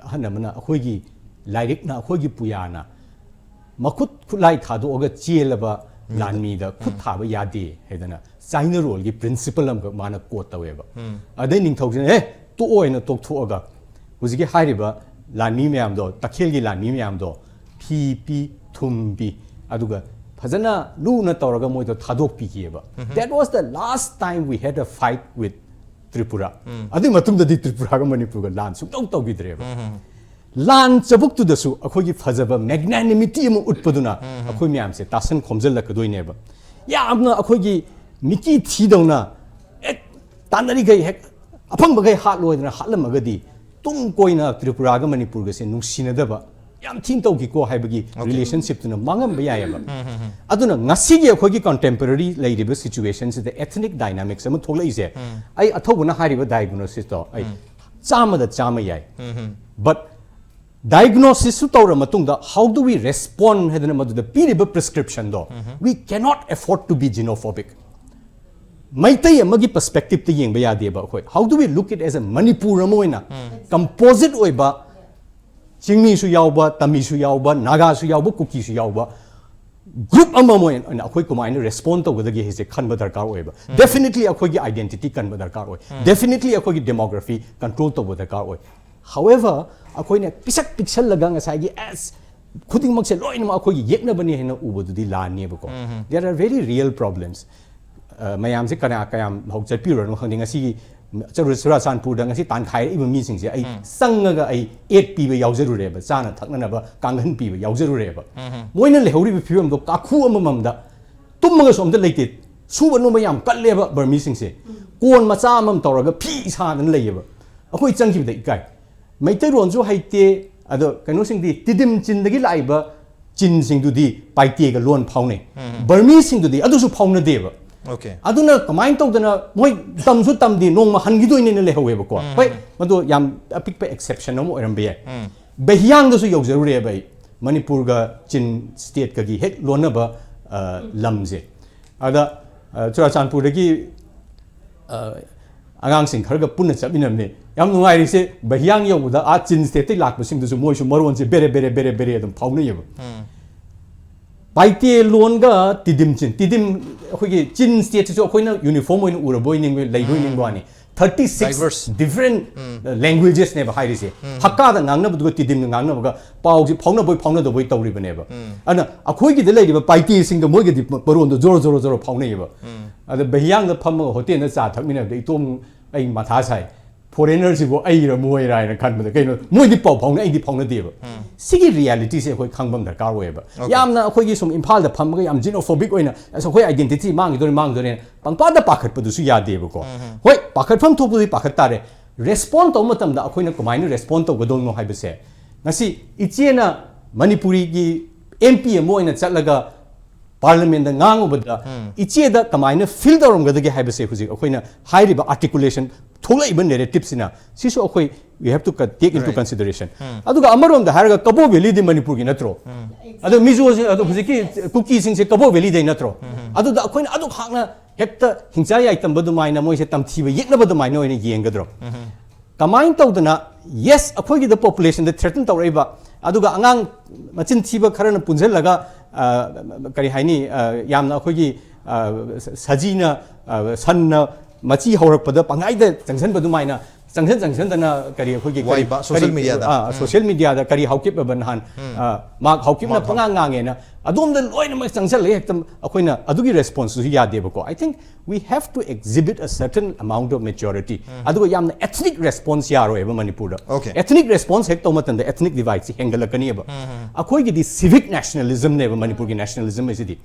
ahan namana akhoi gi lairik na akhoi gi puyana makut khulai thadu oga chielaba lan mi da khut thaba yade hedana China role gi principle am mana quote taweba adai ning thau to oina tok thoga huzigi hairiba लानी ma'am दो तखेल की लानी ma'am दो P थुम P अदुगा फजना लू न तौरगा मोय तो थादोक पी किएबा that was the last time we had a fight with Tripura अदु मतुंग दि त्रिपुरा गा मणिपुर गा लान सुतौ तौगिद्रेबा लान चबुक तु दसु अखोगी फजबा मैग्नानिमिटी अमु उत्पदुना अखोय म्याम से तासन खोमजल लकदोइनेबा यामना अखोगी मिकी थीदौना एक तानरी गई हेक अफंग बगै हात लोइदना हालमगदी तुम कोइना त्रिपुरा गा मणिपुर गा से नुसिनदबा याम थीन तौगिको हाइबगी रिलेशनशिप तुना मांगम बयायबा अदुना ngasi अखोगी कंटेम्पररी लेरिबा सिचुएशन से द एथनिक डायनामिक्स अमु थोलैसे आई अथौबना हारिबा डायग्नोसिस तो आई चामदा चाम याय बट डायग्नोसिस तौर मतुंगदा हाउ डू वी रेस्पोंड हेदना मदुदा पीरिबा प्रिस्क्रिप्शन दो we can not afford to be xenophobic Meitei अमगी पर्सपेक्टिव ते येंबा यादेबा अखोय how do we look it as a Manipur अमोइना कंपोजिट ओइबा चिंगमी सु यावबा तमी सु यावबा नागा सु यावबा कुकी सु यावबा ग्रुप अमोइन अखोय कुमाइन रेस्पोंड तौगदगी हेसे खनबा दरकार ओइबा डेफिनेटली अखोय की आइडेंटिटी कनबा दरकार ओइ डेफिनेटली अखोय की डेमोग्राफी कंट्रोल तौबा दरकार ओइ हाउएवर अखोय ने पिसक पिक्सल लगा ngसाइगी एस खुदिंग मक्से लोइन अखोय येकनबनी हेना उबदुदी लानेबको there are very real problems मयाम से कना कयाम हौ चटपिरो खंदिंग ngasi चुराचानपुर ngasi तानखाइ इब मीसिंग से आई संगगा आई 8 पीबे यावजरुरेबा चाना थकननबा कांगहन पीबे यावजरुरेबा मोइना लेहौरिबे फिबम दो काखु अमममदा तुमगा सोमदा लेते सुबा नो मयाम कल्लेबा बर्मीसिंग से कोन मचा अमम तौरगा फी सानन लेयबा अखोय चंगिबदा इकाय मैतै रोनजु हाइते अदो कइनोसिंगदी तिदिम चिनदगी लाइबा चिनसिंगदुदी पाइतेगा लोन फाउने बर्मीसिंगदुदी अदुसु फाउना देबा ओके अदुना कमाइन तौदना मोय तमसु तमदी नोंमा हनगिदोइने लेहवेबको होय मदो याम अपिक एक्सेप्शन अमो ओरम बे बेहियांगदसु यौजरुरे बे मणिपुर गा चिन स्टेट का गी हेक लोनबा लमजे अदा चुराचानपुर दगी आगांसिंग खरगा पुन्ना चबिनमने याम नुंगाइरिसे बेहियांग यौदा आ चिन स्टेट लाकबसिंगदसु मोयसु मरोनसे बेरे बेरे बेरे बेरे अदम फाउनयेबा पाइते लोनगा तिदिम अखोगी चिन स्टेट से अखोइना यूनिफॉर्म ओइन उरबोइनिंग लेइबोइनिंगबानी 36 डिफरेंट लैंग्वेजेस ने हाइरिसे हक्का दा ngangnabdu tidim ngangnabga पाउजी फाउना दबोइ तौरिबनेबा अना अखोइगी दे लेरिबा पाइते सिंग द मोइगे दि परोन द जोरो जोरो फाउनेबा अदा बेहियांग द फम होटेल न चा थकमिना द इतोम आई माथा साइ फॉरेनर सिबो आई र मोइ राय न खनबद कइनो मोइदि पाउ फाउना आई दि फाउना देबा सिगी रियलिटी से अखोइ खंगबम दरकार ओइबा यामना अखोइगी सुम इम्फाल द फमगा याम जिनोफोबिक ओइना अखोइ आइडेंटिटी मांगदोरे पंगपादा पाखटपदुसु यादेबको होय पाखटफम थोपुदि पाखट तारे रेस्पोंड तो मतमदा अखोइना कमाइन रेस्पोंड तो गदोंनो हाइबसे ngasi ichena manipuri gi mp moina chatlaga parliament da ngangubada icheda kamaina feel dorongada gi haibase huji akoina hairiba articulation tholaiba narrative sina sisu akoi we have to take into consideration aduga amarom da haraga kabo valley di manipur gi natro adu mizo adu huji ki cookie sing se kabo valley dei natro adu da akoina adu khakna hekta hingcha yai tambadu maina moise tamthiba yeknabadu maina oina yengadro कमाइन तौदना yes अखोगी the population the threaten तौरैबा अदुगा अंगांग मचिन थीबा खरन पुंजलगा करी हाइनी यामना अखोगी सजीना सन्ना मची हौरकपदा पंगाइदा जंक्शन बदुमाइना जंक्शन दना करी अखोगी सोशल मीडिया दा करी हाउकिप बनहान मा हाउकिप ना पंगा ngange adom da loina ma changchal le hektam akoina adugi response su yadebako I think we have to exhibit a certain amount of maturity aduga yamna ethnic response yaro eba manipur da ethnic response hek tomat da ethnic divide si hengalakani eba akoi gi di civic nationalism ne eba manipur gi nationalism is di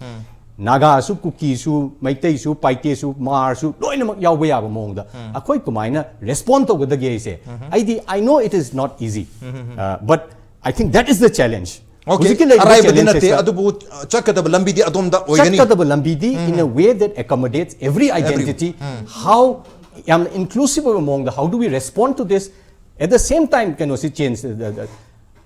naga su kuki su maitai su paite su mar su loina mak yawba yaba mong da akoi kumaina respond to da ge se I know it is not easy but I think that is the challenge Okay. Arrive adubu chakadab lambi di adomda oigani. Chakadab lambi di in a way that accommodates every identity. How inclusive among the how do we respond to this? At the same time, can also change the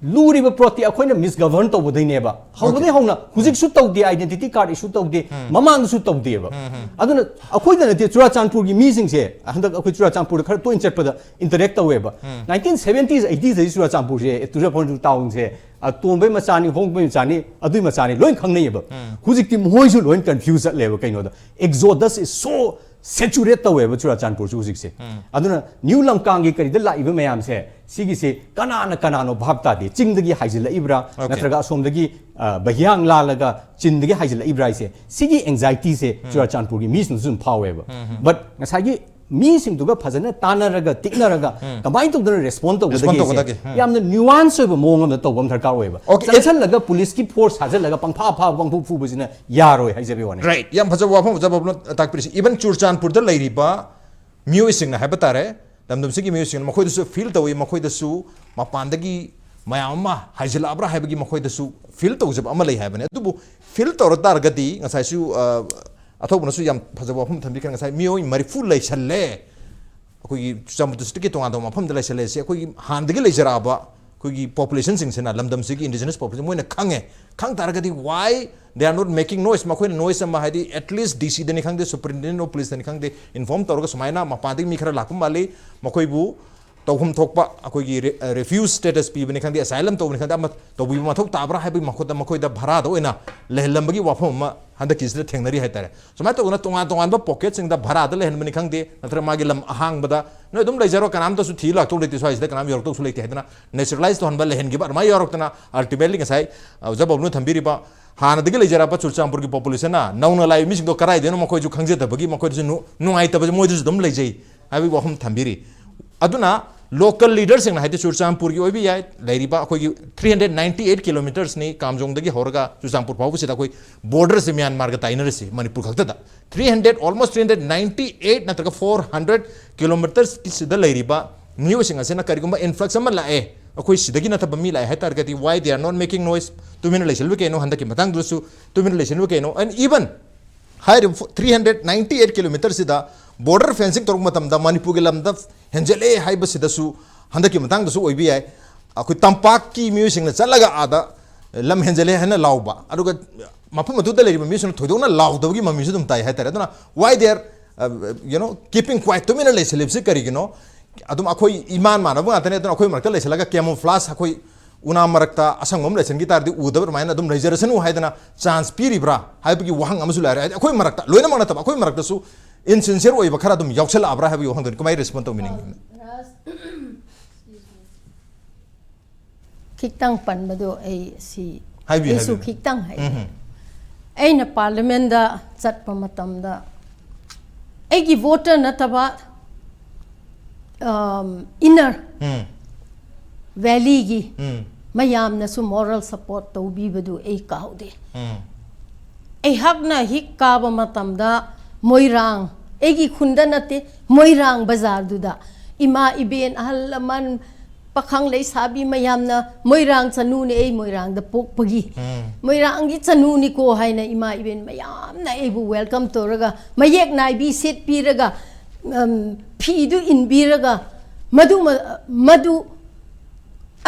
luriba proti akoina misgovern to bodineba. How do they hona? Huzik should talk the identity card issue talk the mamang should talk the aduna akoina the Churachanpur gi meeting se handa akoi Churachanpur khar to interpret interact weba 1970s 80s Churachanpur se Churachanpur town se Tombe Masani, Hong Masani, Adu Masani, Loin Kangneba. Huziki Moisu Loin confused at level. Exodus is so saturate taweba Churachandpur chu sikse aduna new lamkang gi kari da la iba mayam se sigi se kana no bhabta de chingdagi haijila ibra natraga somdagi bahyang lalaga chindagi haijila ibra se sigi anxiety se Churachandpur gi mis nusum phaweba but ngasagi mi sing duga phajana tanaraga tiknaraga combine to the respond to the yamna nuance of mong on the tobam tharka weba okay laga police ki force hazal laga pangpha pha bangphu phu bujina yaroi haijabe one right yam phaja wa pham jabab no tak pris even Churachandpur da lairiba music na habatare damdum sigi music ma khoi da su feel tawi ma khoi da su ma pandagi mayama haijila abra haibagi ma khoi da su feel to jab ama lai haibane dubu feel to tar gadi ngasai su Athouba nasu yam phajaba pham thambi kan ngasai mioi marifu lai challe akoi Churachandpur district ki tonga doma pham da lai challe se akoi handagi lai jaraba akoi population sing sena lamdam sigi indigenous population moina khange khang taragadi why they are not making noise ma khoi noise ma hadi at least DC deni khangde superintendent of police deni khangde inform tawraga sumaina ma pandi mi khara lakum mali ma khoi bu tawhum thokpa akoi gi refuse status pi beni khangde asylum to beni khangde ma to bi ma thok tabra habi ma khoda ma khoi da bhara do ina lehlambagi wafam ma handa kisle thengnari haitare sumai to na tonga ba pocket sing da bhara da lehen beni khangde natra magi lam ahang bada no dum leijaro kanam to su thi lak to le ti sai da kanam yorok to su lekte hedna naturalize to han ba lehen gi ba ma yorok tana ultimately ngasai jabab nu thambiri ba hana dagi leijara pa Churachandpur gi population na nauna lai mi sing do karai de no ma khoi ju khangje da bagi ma khoi ju nu ai ta ba mo ju dum leijai habi wa hum thambiri aduna local leaders in Haiti Churachandpur ki obi yai lairiba koi 398 kilometers ni kamjong dagi horga Churachandpur pawu sita koi border se Myanmar ga tainer se Manipur khakta da 300 almost 398 natraga 400 kilometers ki sida lairiba new singa sena karigumba influx ama lae akoi sidagi na tabami lae hatar gati why they are not making noise tumina leisel ke no handa ki matang dusu tumina leisel ke no and even higher 398 kilometers sida border fencing toruk matam da Manipur ge lamda henjele haiba sidasu handaki matang dasu oibi ai akoi tampak ki music na chalaga ada lam henjele hena lauba aduga mafam adu da leriba music thoidona laudawgi mami su dum tai haitare aduna why they are keeping quiet to mina leselip se karigino adum akoi iman manabu atane aduna akoi marka leselaga camouflage akoi una marakta asangom lesen gi tardi udabar maina adum reservation u haidana chance piribra haibagi wahang amasu la akoi marakta loina mana tab akoi marakta su insincere oi bakara dum yaksel abra habi wahang kumai respond to meaning Kiktang pan bado ai si isu kiktang hai ai na parliament da chat pa matam da ai gi voter na taba inner valley gi mayam na su moral support to bi badu ai kaude ai hak na hik ka ba matam da moirang egi khunda nate moirang bazar duda ima iben ahalaman pakhang lei sabi mayam na moirang chanu ne ei moirang da pok pagi moirang gi chanu ni ko haina ima iben mayam na ebu welcome to raga mayek nai bi set pi raga phi du in bi raga madu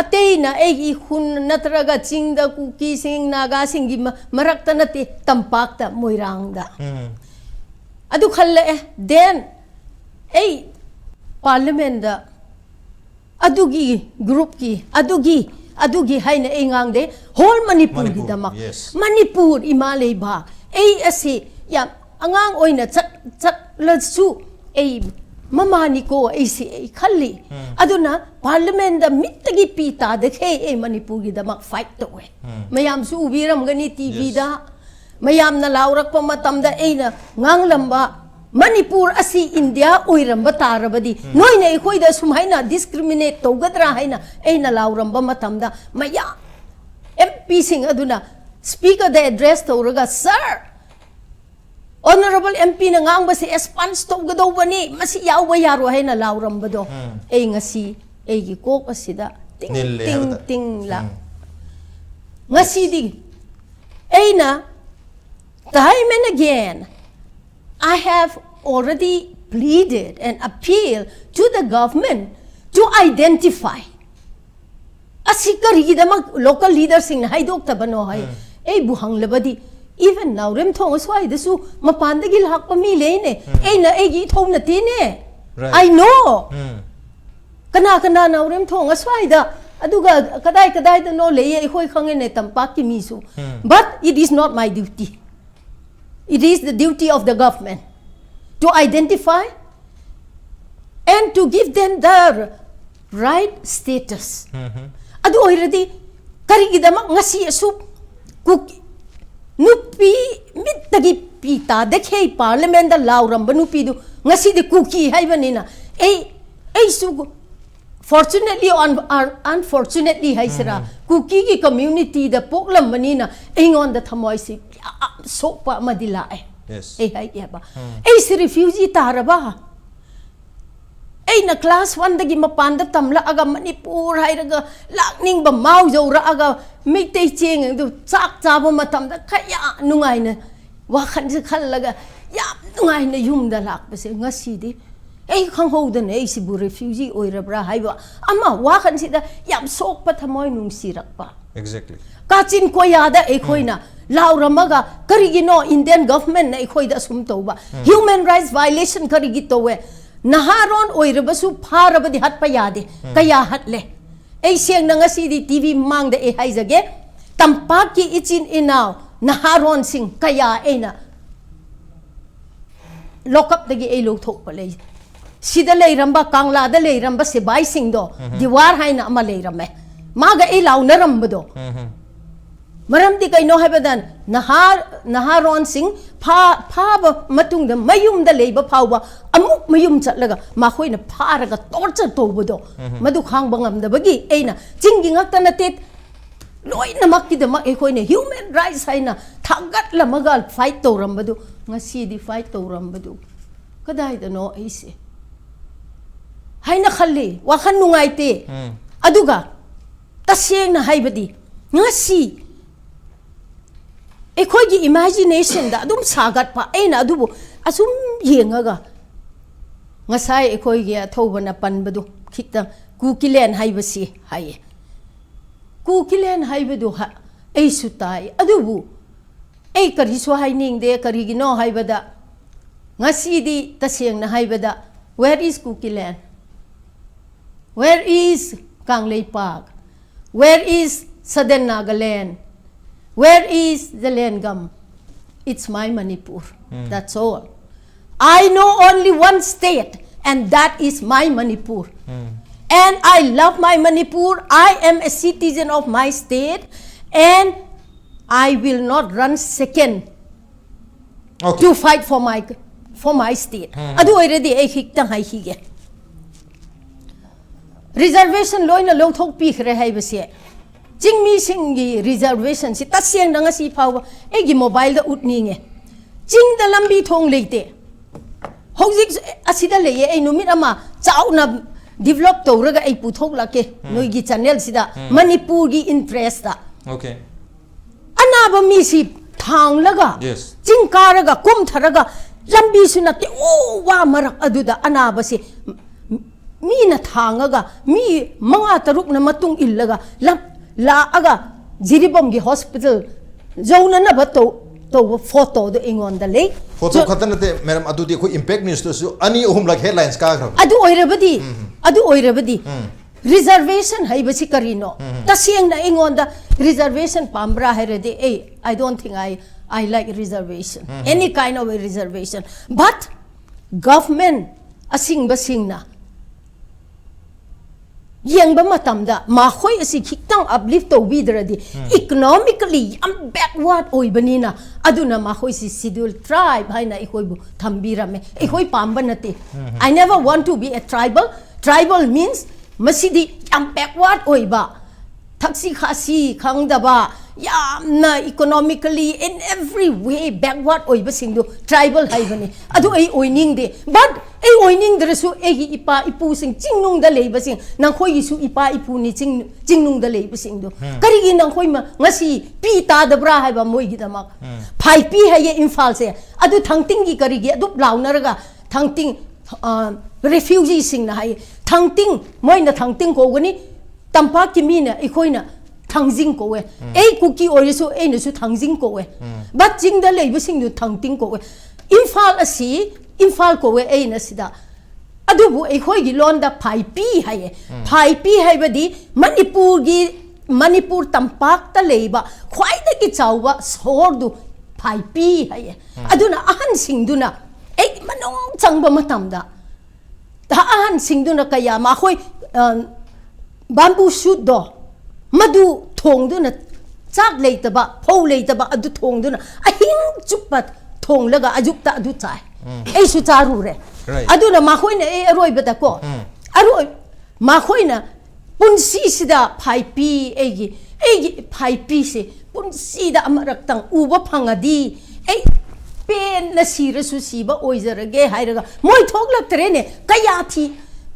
atei na egi hun natraga chingda ku ki sing naga singi marakta nate tampak ta moirang da adu khalle then ei parliament da adugi group ki adugi haina ei ngang de whole Manipur gi damak Manipur imalei ba ei ase ya angang oina chat la su ei mamani ko ei si ei khalli aduna parliament da mittagi pita de khe ei Manipur gi damak fight to we mayam su ubiram gani TV da mayam na laurak pa matam da ei na ngang lamba Manipur asi India oiramba tarabadi noina ekhoi da sumhaina discriminate togadra haina eina lauramba matamda maya MP sing aduna speaker the address toraga sir honorable MP na ngangba si response togadaw bani masi yawa yaro haina lauramba do ei ngasi ei gi kok asida ting la ngasi di eina time and again I have already pleaded and appealed to the government to identify asikari dama local leaders sing haidok tabano hai ei buhang labadi even now rem thong aswai desu mapandagi lak pami leine ei na ei gi thong na tine I know kana now rem thong aswai da aduga kadai da no le ei hoi khange ne tampak ki misu but it is not my duty. It is the duty of the government to identify and to give them the right status. Adu already karigidama ngasi asu nupi mitagi pita dekhe parliament da lauram nupi du ngasi de cookie haibanina su fortunately or unfortunately haisera cookie ki community da poklam manina engon da thamoi si sopa madila yes hai ya ba si refugee taraba na class 1 dagi mapanda tamla aga Manipur hairaga lakning ba mau jora aga mitei cheng du chak chaba matam da khaya nungai na wakhan se khallaga yam nungai na yum da lak base ngasi di khang ho da ne si bu refugee oirabra haiba ama wakhan si da yam sok pa thamoi nung sirak pa exactly kachin ko yada khoina lauramaga karigino Indian government na khoi da sum toba human rights violation karigi towe naharon oirabasu pharabadi hat payade kaya hatle siang na ngasi di TV mang da haizage tampak ki ichin inaw naharon sing kaya na lokap dagi lok thok palay sida leiramba kangla da leiramba sibay sing do diwar haina ama leirame maga law narambado maram di kay no habadan naharon sing pa ba matung da mayum da leiba pawba amuk mayum chatlaga makhoi na pharaga torture tobado madu khang bangam da bagi na jingi ngakta na tet loi na makki da mak khoi ne human rights haina thagat la magal fight to rambadu ngasi di fight to rambadu kadai da no se haina khalli wa khan nungai te aduga taseng na haibadi ngasi ekhoi imagination da adum sagat pa na adubu asum yengaga ngasai ekhoi gi Athouba na panbadu khita kukilen haibasi haye kukilen haibadu sutai adubu kari so haining de kari gi no haibada ngasi di taseng na haibada where is kukilen, where is Kanglei Park, where is Southern Nagaland, where is the land gum? It's my Manipur. That's all. I know only one state, and that is my Manipur. And I love my Manipur. I am a citizen of my state, and I will not run second to fight for my state. Adu already hikta hai hige. Reservation loina long thok pi khre hai base. Jingmi singi reservation si taseng na nga si pawa gi mobile da utninge jing da lambi thong leite hojik asida leye numit ama chau na develop to raga puthok lake noi gi channel sida Manipur gi interest da okay anaba mi si thang laga yes jing karaga kum tharaga lambi sunate wa marak aduda anaba si mi na thangaga mi manga taruk na matung illaga la aga jiribom gi hospital zona na bato to photo do ingon da le photo khatan te madam adu di ko impact news to ani ohum like headlines ka gram adu oirabadi reservation hai basi karino taseng na ingon da reservation pambra herede I don't think I like reservation any kind of a reservation but government asing basing na yang ba matamda ma khoi asi khitang uplift to bidradi economically am backward oi banina aduna ma khoi si scheduled tribe haina khoi bu thambirame khoi pamba nate I never want to be a tribal means masidi am backward oi ba thaksi khasi khangdaba yamna economically in every way backward oi ba singdu tribal haibani adu oining de but oining dresu gi ipa ipu sing chingnung da leiba sing nang khoi gi su ipa ipu ni chingnung da leiba sing do kari gi nang khoi ma ngasi pi ta da bra haiba moi gi damak phai pi haye imphal se adu thangting gi kari gi adu launaraga thangting refugee sing na hai thangting moi na thangting ko gani tampa ki mi na ikhoina thangjing ko we kuki orisu na su thangjing ko we but jing da leiba sing du thangting ko we imphal ko we na sida adubu khoi gi lon da phai pi hai badi Manipur tampak ta leiba khwai da gi chawwa sor du phai pi hai aduna ahan sing duna ai manong changba matamda ta an singduna kaya ma khoi bamboo shoot do madu thongduna chak leitaba phau leitaba adu thongduna a hing chupat thong laga ajupta adu chai ai su charu re adu na ma khoi na ai aroi bata ko aroi ma khoi na punsi sida phai pi ai phai pi se punsi da amarak tang uba phangadi ai pen na sira su siba oizarage hairaga moi thoklak trene kaya thi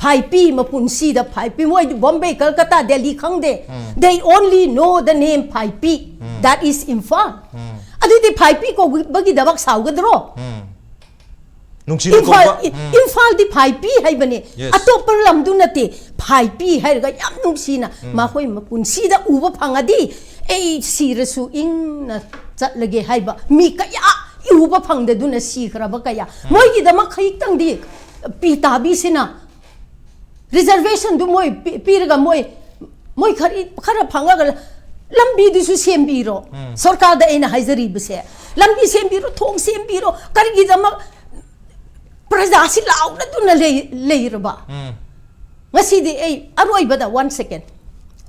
phai pi ma punsi da phai pi moi Bombay Kolkata Delhi khangde they only know the name phai pi that is Imphal adu di phai pi ko bagi dabak saugadro Imphal di phai pi hai bane atopar lamdu nate phai pi hairaga yam nungsina ma khoi ma punsi da uba phangadi ei sira su ing na chatlage haiba mi kaya uba phangde duna si khraba kaya moi gi dama khaik tang di pi tabi sina reservation du moi pirga moi khara phanga ga lambi du su sembiro sarkar da ena haizari bse lambi sembiro thong sembiro kargi dama praja si launa duna leirba ngasi di ei aroi bada 1 second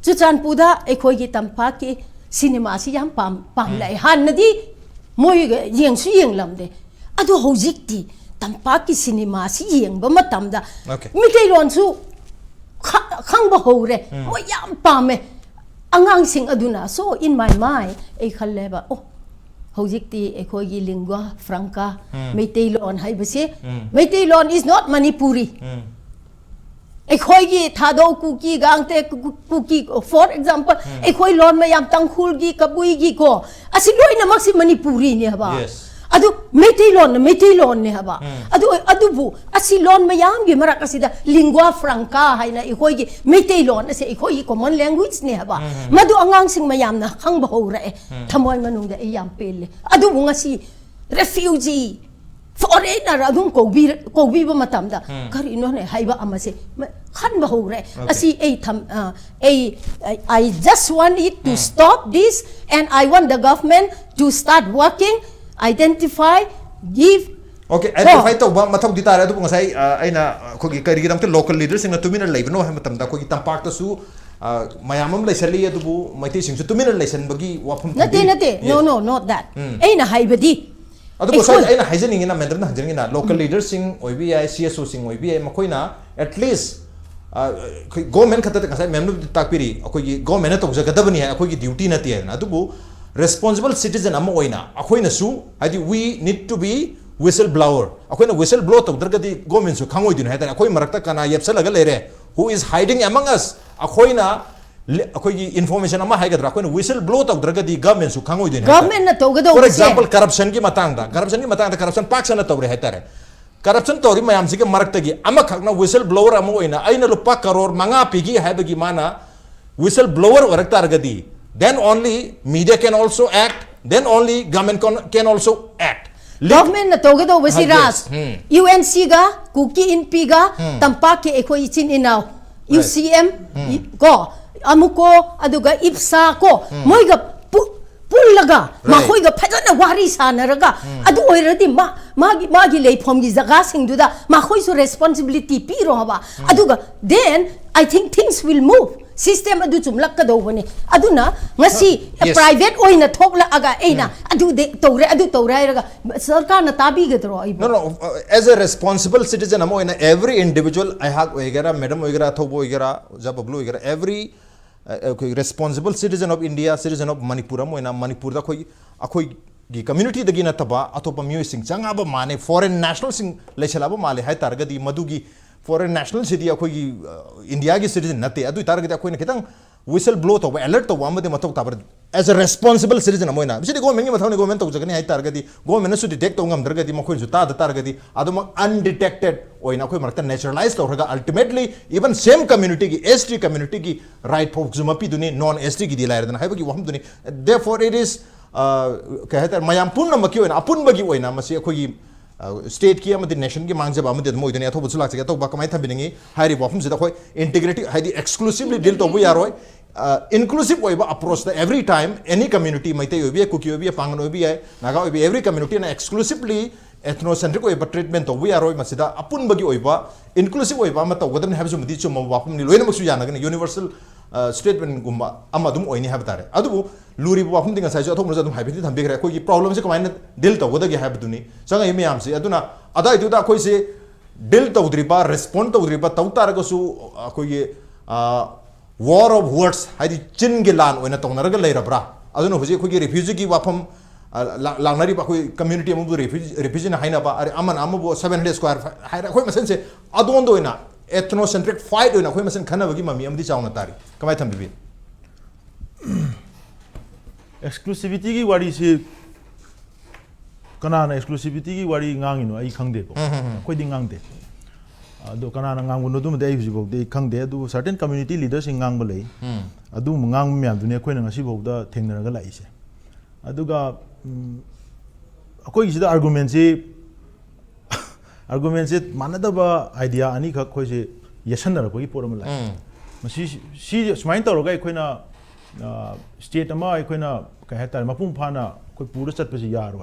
chuchan puda ekhoi gi tampa ki cinema si yam pam lai han nadi moi yeng su yeng lamde adu hojik ti tampa ki cinema si yeng ba matam da mitei ron su khang ba hore moi yam pame angang sing aduna so in my mind ei khalle ba oh hojik ti ekhoi gi lingua franca mitei lon hai base mitei lon is not Manipuri ekhoi gi thado kuki gangte kuki for example ekhoi lon mayam tangkhul gi kabui gi ko asi loina maksi Manipuri ne haba adu metei lon ne haba adu bu asi lon mayam gi marak asida lingua franca haina ekhoi gi metei lon ase ekhoi gi common language ne haba madu angang sing mayam na khang ba hora e thamoi manung da e yam pele adu bu ngasi refugee foreigner adum kobi ba matam da kari no ne haiba amase khan ba hore asi ei tham I just want it to stop this and I want the government to start working identify give okay identify to ba mathau ditare adu ngasai aina khogi kari gidam te local leaders sing na tumina leibno ha matam da khogi tampak ta su mayamam laisali adu bu maiti sing su tumina laisan bagi wafum nate no not that aina haibadi adu ko sai aina haijening ina mendra na haijening ina local leaders sing oibi ai CSO sing oibi ai makoina at least government khata ka sai memnu takpiri akoi government to jagadabani hai akoi duty na ti na adu bu responsible citizen ama oina akoina su adi we need to be whistleblower akoina whistleblow to dargadi government su khangoi din hai ta akoi marakta kana yepsalaga lere who is hiding among us akoina akoi information ama haigadra akoina whistleblow to dargadi government su khangoi din government na to gado for example corruption ki matang da corruption pak sana to re hai tare corruption tori mayam sige marakta gi ama khakna whistleblower ama oina aina lupa crore manga pigi haibagi mana whistleblower warakta argadi then only media can also act then only government can also act government na toge do wasi ras UNC ga kuki inp ga tampak ke ekoi chin inaw UCM ko amuko aduga IPSA ko moi ga pullaga ma khoi ga phajana wari sanaraga adu oiradi magi leifom gi jaga sing duda ma khoi so responsibility pi ro haba aduga then I think things will move system adu chumlak ka do bani aduna ngasi private oina thokla aga eina adu de tore raga sarkar na tabi ga dro no as a responsible citizen amo ina every individual I have oigera madam oigera thobo oigera Babloo oigera every responsible citizen of India citizen of Manipur amo ina Manipur da akoi gi community dagi na taba atopa myo sing changa ba mane foreign national sing lechala ba male hai targadi madugi foreign national city akoi India gi citizen nate adu target akoi na kitang whistle blow to alert to amade matok tabar as a responsible citizen amoina bisi government gi mathawni government to jagani hai target government su detect to ngam dargadi makoi su ta da target adu undetected oina akoi marta naturalized to raga ultimately even same community gi ST community gi right folks mapi duni non ST gi dilai dan hai bagi waham duni therefore it is kahata mayam punna maki oina apun bagi oina masi akoi state ki amadi nation ki mangja ba amadi mo idani atho busulak se to ba kamai thabingi hairi bofum sida khoi integrity haidi exclusively deal to bu yaroi inclusive oiba approach the every time any community maite obi kuki obi pangan obi naga obi every community na exclusively ethnocentric oiba treatment to we are oi masida apun bagi oiba inclusive oiba ma tawgadam ne habsu mudi chuma wapum ni loina maksu yana universal statement gumba amadum oini habtare adu luri wapum dinga sai athom radum haibiti thambe kare koi problem se kamaina deal tawgadagi habduni sanga imi amsi aduna ada itu da koi se deal tawdriba respond tawdriba tawtara gasu koi war of words haidi chin ge lan oina tongnaraga leirabra aduna hoji koi refugee gi wapam langnari ba koi community amu refugee na haina ba are aman amu 700 square haira koi masen se adon do ina ethnocentric fight oina koi masen khana bagi mami amdi chauna tari kamai thambi exclusivity ki wari se kana na exclusivity ki wari ngangi no ai khangde ko koi ding ngangde ado kana na ngangu no dum de ai hujibok de khangde adu certain community leaders ngang ba lei adu ngang myam du ne koi na ngasi bok da thengnara ga lai se aduga akoi sida argument se manadaba idea ani kha khoi se yesanara ko gi poram lai masi si smain tawra ga khoi na state ama khoi na ka ha tar mapum phana khoi pura chat pa si yaro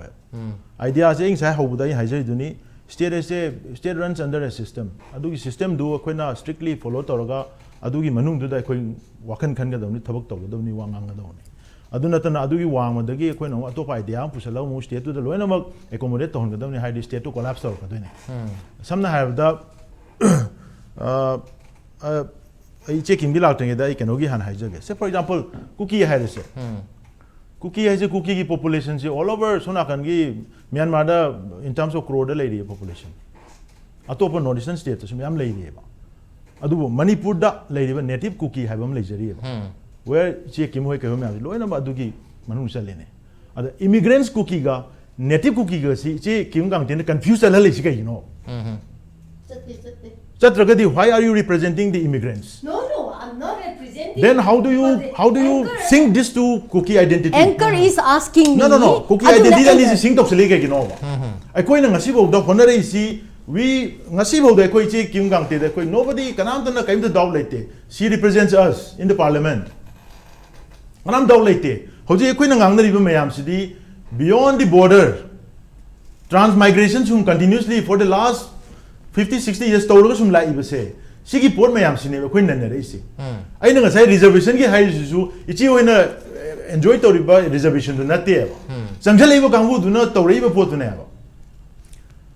idea se ing sai hobuda hi haijai duni state runs under a system adugi system du khoi na strictly follow tawra adugi manung du da khoi wakan khan ga dawni thabak taw ga dawni wangang ga dawni aduna tan adugi wangmadagi khoi na atopa idea pusala mu state tu da loina mak accommodate ton gadam ni high state to collapse tor kadune samna have the ai checking bilal tenge da ikanogi han haijage say for example cookie hai se cookie hai se cookie ki population se all over sona kan gi Myanmar da in terms of crore da lady population atopa northeastern state so myam lady ba adu Manipur da lady ba native cookie hai bam lejari ba where che kim hoi ka myam loina ba adu gi manung salene ada immigrants cookie ga native cookie ga si che kim Gangte ne confuse la le si ga chatragadi why are you representing the immigrants No, I'm not representing. then how do you sync this to cookie identity Anchor is asking me. no cookie identity that is sync up sele ga no ba ai koi na ngasi bo da honare si we ngasi bo da koi che kim Gangte da koi nobody kanam ta na kaim da doubt lete she represents us in the parliament kanam doubt lete hoje koi na ngang na ri ba mayam si di beyond the border transmigration sum continuously for the last 50-60 years tawra sum lai ba se sigi port mayam sine ba khoi nan re si ai na ngasai reservation ki hai su ichi hoina enjoy tori ba reservation du na te ba samjale ba kangu du na tawra ba pot na ba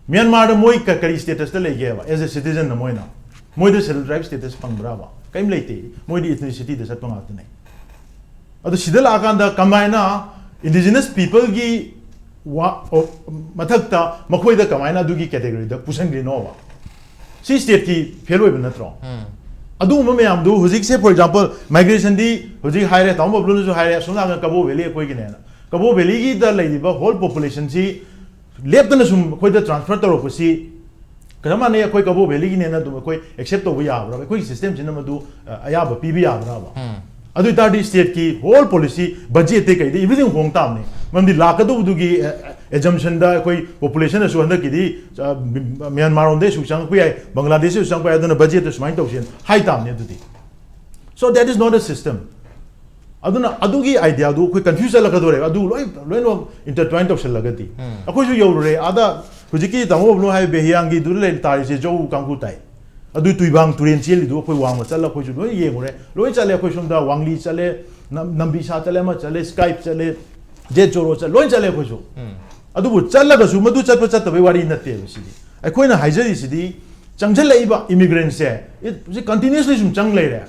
Myanmar da moi ka kari status ta lege ba as a citizen na moi da settled tribe status pang bra ba kaim leite moi di ethnicity da sat pang at ne adu sidal akan da kamaina indigenous people gi mathakta makhoi da kamaina du gi category da pusan gri no ba si state ki fellow ba natro adu ma me am du hujik se for example migration di hujik haire tam Babloo su haire suna ga Kabo Valley koi gi ne na Kabo Valley gi da lai ba whole population si left na sum khoi da transfer to ro si kama ne khoi Kabo Valley gi ne na du khoi accept to ba ya bra khoi system jina ma du aya ba pi bi ya bra ba adu tadi state ki whole policy budget te kai di everything hong tam ne mamdi lakadu du gi assumption da koi population su handa ki di Myanmar on de su sang ku ai Bangladesh su sang ku ai da budget su main to sin high tam ne du di so that is not a system aduna adugi idea du koi confuse la ka do re adu loi no intertwined of sel lagati akoi su yo re ada hujiki tamo Babloo hai behiang gi du le tari se jo kang ku tai adu tuibang turen cheli du koi wang ma chala koi su loi ye ngore loi chale koi sum da wangli chale nambi sa chale ma chale Skype chale je choro chale loi chale koi su adu bu chala ga su madu chat pa chat bai wari na te si ai koi na haijari si di changjal lai ba immigrants se it continuously sum chang lai re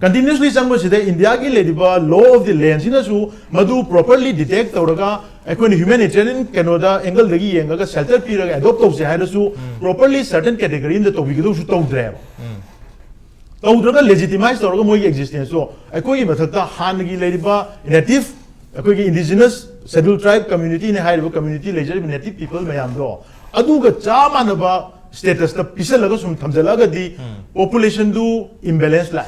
continuously chang ba si de India ki le di ba law of the land sina su madu properly detect tawraga ai koi humanitarian Canada angle dagi yenga ga shelter pi ra adopt to se ha su properly certain category in the to bi su to dre tawraga legitimize tawraga moi existence so ai koi mathakta han gi le di ba native ai koi indigenous scheduled tribe community ne high community leisure native people mayam do adu ga chama na ba status ta pisal laga sum thamjala ga di population du imbalance la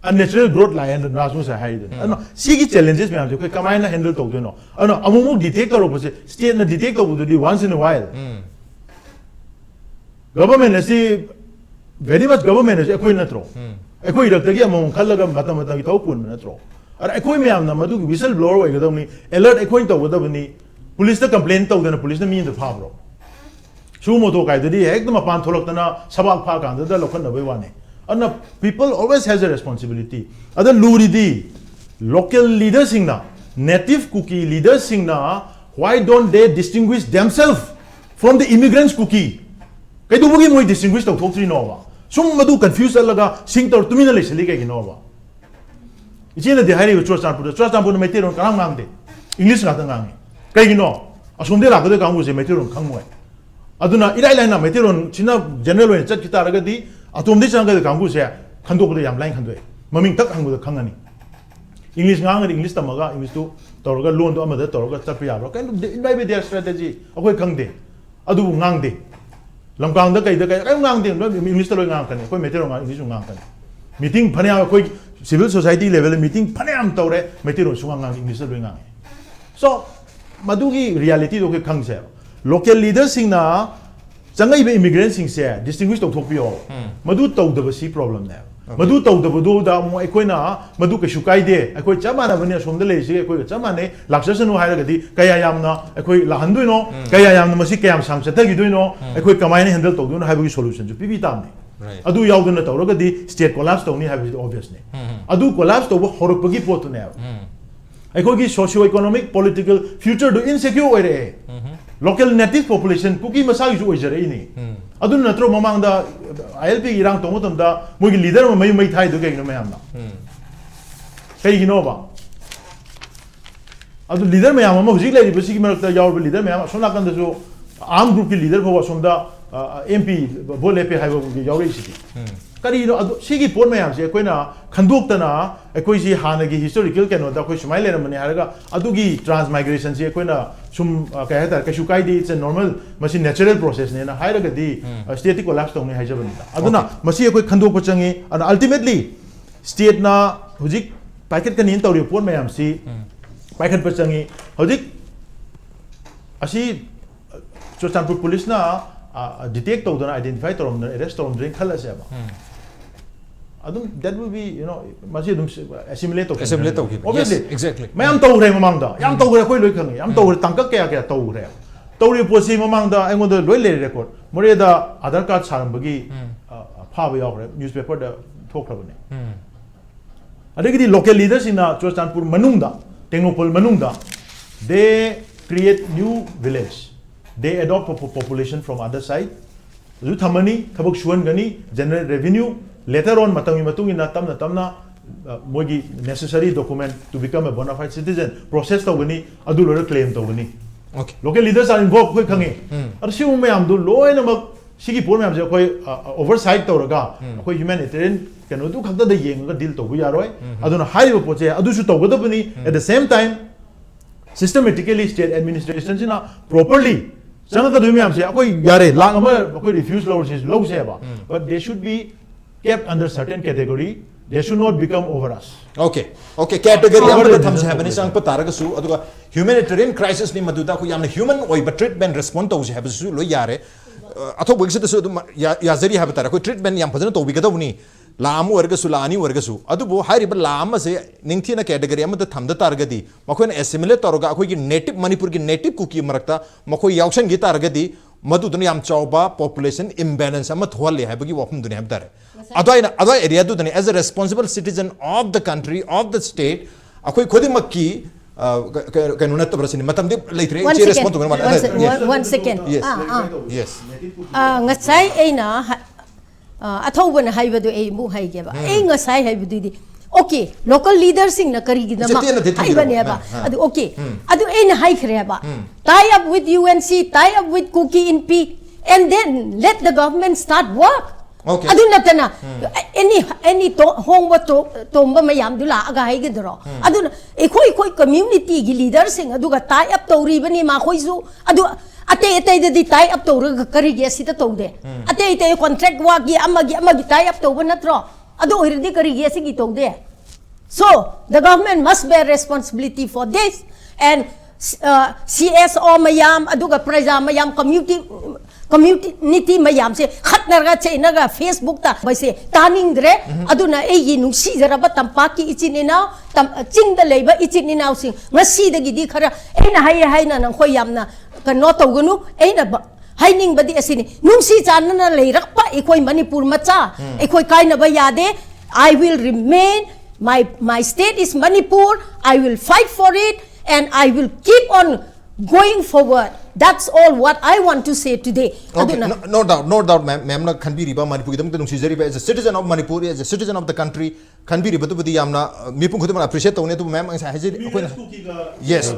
unnatural growth la and rasu sa hide ano sigi challenges mayam ko kamai na handle to do no ano amumu detect ro pose state na detect to do once in a while government is very much government is ekoi na tro ekoi rak tagi among khalaga mata gi to kun na tro ara ekoi mayam na madu whistle blower oi gadam ni alert ekoi to gadam ni police the complaint to the police the mean the pabro su mo to kai di ek ma pan tholok tana sabak pha kan da lokhan na wane and people always has a responsibility other luri di local leaders sing na native cookie leaders sing na why don't they distinguish themselves from the immigrants cookie kai du bugi moi distinguish to thok tri no ba sum madu confuse laga sing tor tumina le seli kai no ba ichina de hari church pur na meteron karam ngang de English na ngang kai gi no asum de la ga de kang bu se meteron khang moi aduna ilai lai na meteron china general wen chat kita raga di atom de chang ga kang bu se khan do ko yam lain khan do maming tak hang bu khang ani English ngang ri English tamaga English to tor ga loan do amada tor ga chap ya ro kai dai be their strategy akoi khang de adu ngang de lamkang da kai ngang de English to ngang kan koi meteron ngang English ngang kan meeting phane akoi civil society level meeting phane am tore meteron sungang ngang English to ngang so madugi reality do ke khang se local leaders sing na changai be immigrants sing se distinguish to thok pio madu to da si problem ne madu to da do da mo ekoi na madu ke shukai de ekoi chamana bane som de le si ekoi chamane laksasanu haira gadi kaya yam na ekoi la handui no kaya yam na masi kayam sam se tagi dui no ekoi kamai ne handle to do na haibu solution ju pipi tam ne adu yaud na to ro gadi state collapse to ni haibu obvious ne adu collapse to horok pagi pot ne ekoi gi socio economic political future do insecure ore local native population cookie masagi ju ojare ni adun natro mamang da ILP irang tomotam da mogi leader ma mai thai do ke no mayam na kai gi no ba adu leader mayam ma hujik lai bisi gi marak da yaw leader mayam sona kan da so arm group ki leader ko som da MP bole pe hai gi yaw ri si kari no adu sigi pon mayam se koina khandok ta na ekoi si hana gi historical ke no da koi smile le mane haraga adu gi transmigration se koina sum ka hata ka shukai di it's a normal machine natural process ne na hairaga di state collapse to ne haijabani aduna masi ekoi khandok ko changi and ultimately state na hujik packet ka nin tawri pon mayam si packet pa changi hujik asi Churchanpur police na detect to dona identify to arrest to drink khala se ba adum that will be masi dum assimilate to obviously yes, exactly mayam to re mamang da yam to re khoi loi khang yam to re tangka kya to re to re posi mamang da engo da loi le record more da Aadhaar card saram bagi pha ba yaw re newspaper da thok ra bane adegi local leaders in Churchanpur Manung da Tengnopol Manung da they create new village they adopt population from other side zu thamani thabuk shuan gani generate revenue later on matung ina tamna mogi necessary document to become a bona fide citizen process to gani adu lo claim to gani okay local leaders are involved koi khangi ar si me am du loina mak sigi por me am je koi oversight to raga koi humanitarian kano du khakda da yeng ga deal to bu yaroi aduna haiba poche adu su to godabani at the same time systematically state administration sina properly Sana ta dumi am se akoi yare lang ama akoi refuse lower says low se ba but they should be kept under certain category they should not become over us okay category amada tham se habani sang pa taraga su aduga humanitarian crisis ni maduda ko yamna human oi but treatment respond to se habu lo yare atho bogse su ya zari hab tara ko treatment yam phadana to bi gadawni Lamu wargasu lani wargasu adubo hariba lama se ningthina category amada thamda targadi makoina assimilate toroga akoi native Manipur ki native cookie marakta makoi yaushan gi targadi madu dun yam chauba population imbalance ama thwale habagi wafum dun habdare adai area du dun as a responsible citizen of the country of the state akoi khodi makki kanuna to brasini matam de leitre che respond to 1 second yes ngasai eina Athouba na haibadu e mu haige ba e ngasai haibadu di okay local leaders sing na kari gina ma haiba ne ba adu okay adu e na hai khre ba tie up with UNC tie up with Cookie in P and then let the government start work adu natana any to hongwa to tomba mayam du la aga haige dro adu e khoi community gi leaders sing adu ga tie up to ri bani ma khoi su adu Ate di tie up to kari gi sita to de ate contract wa gi amagi tie up to banatro ado irdi kari gi sigi to de so the government must bear responsibility for this and CSO mayam aduga praja mayam community mayam se khatnarga chainaga Facebook ta baise taning dre aduna e yi nungsi jaraba tampaki ichinina tam chingda leiba ichinina sing ngasi dagi di khara eina hai na nang khoi yamna kano tawgunu eina haining badi asini nungsi chanana leirakpa ekoi Manipur macha ekoi kaina ba yade I will remain my state is Manipur. I will fight for it and I will keep on going forward. That's all what I want to say today. Okay, no doubt, ma'am. Na can be riba Manipur. Idam tung sijari as a citizen of Manipur, as a citizen of the country, can be riba tu budi amna. Mipung kudu man appreciate tu ne tu ma'am ang sahaja. Yes.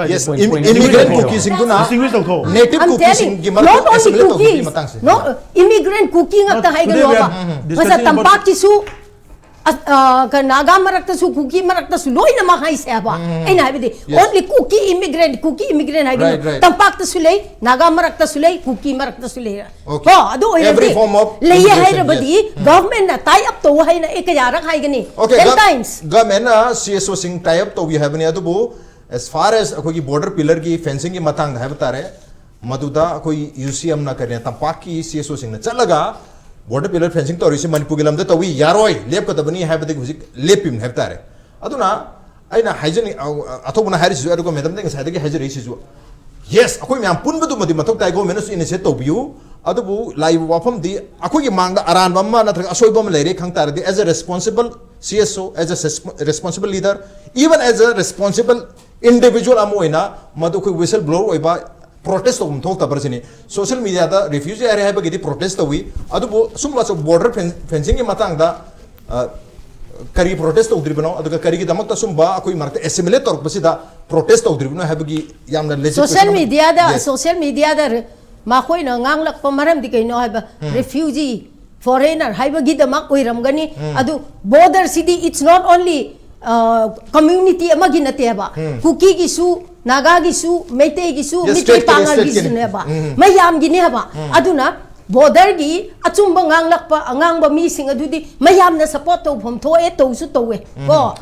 Yes. Immigrant cookies sing tu na. Native cookies sing gimana? Not only cookies. No immigrant cooking at the high global. Masa tampak kisu. Naga marakta su cookie marakta su loy na makai seba. Ay na bidi. Only cookie immigrant hay gino. Tampak ta sulay naga marakta sulay cookie marakta sulay. Okay. Every form of laya hay na badi government na tie up to hay na ikayarak hay gani. Okay. 10 times. Government na CSO sing tie up to we have ni adu bo as far as कोई border pillar की fencing की मतंग है बता रहे मधुदा कोई UCM ना करने tampak की CSO sing ना चलेगा border pillar fencing तो रिसे Manipur के लम्बे तो वही यारोई लेप का तबनी है बता कुछ लेपिम है बता रहे अतो ना आई ना hygiene अतो बना हरी चीज़ को मैडम ने कहा कि hygiene चीज़ yes अकोई मैं पुन बतु मति मतों ताई को मैंने इन्हें से तो बियू अतो वो लाइव वापम दी अकोई ये मांगा आरान बम्मा ना था असोई बम ले रहे खंग तार दी as a responsible CSO as a responsible leader even as a responsible individual amoina मधु कोई whistle blower ओई बा protest तो हम थोक तबर से नहीं social media दा refugee area है बगैर protest तो हुई अदु वो सुम्मा सो border fencing के मतंग दा करी protest तो उधरी बनाओ अदु का करी की दमक तो सुम्बा कोई मरते assimilate तो बस इदा protest तो उधरी बनाओ है बगैर यामना legit social media दा माखोई ना ngang लग पमरम दिखे नो है बा refugee foreigner है बगैर दमक कोई रमगनी अदु border city it's not only community amagi nate ba kuki gisu naga gisu meite gisu mitai pangal gisu ne ba mayam gi ne ba aduna border gi achumba nganglak pa angang ba mi sing adudi mayam na support to phom tho e to su to we ko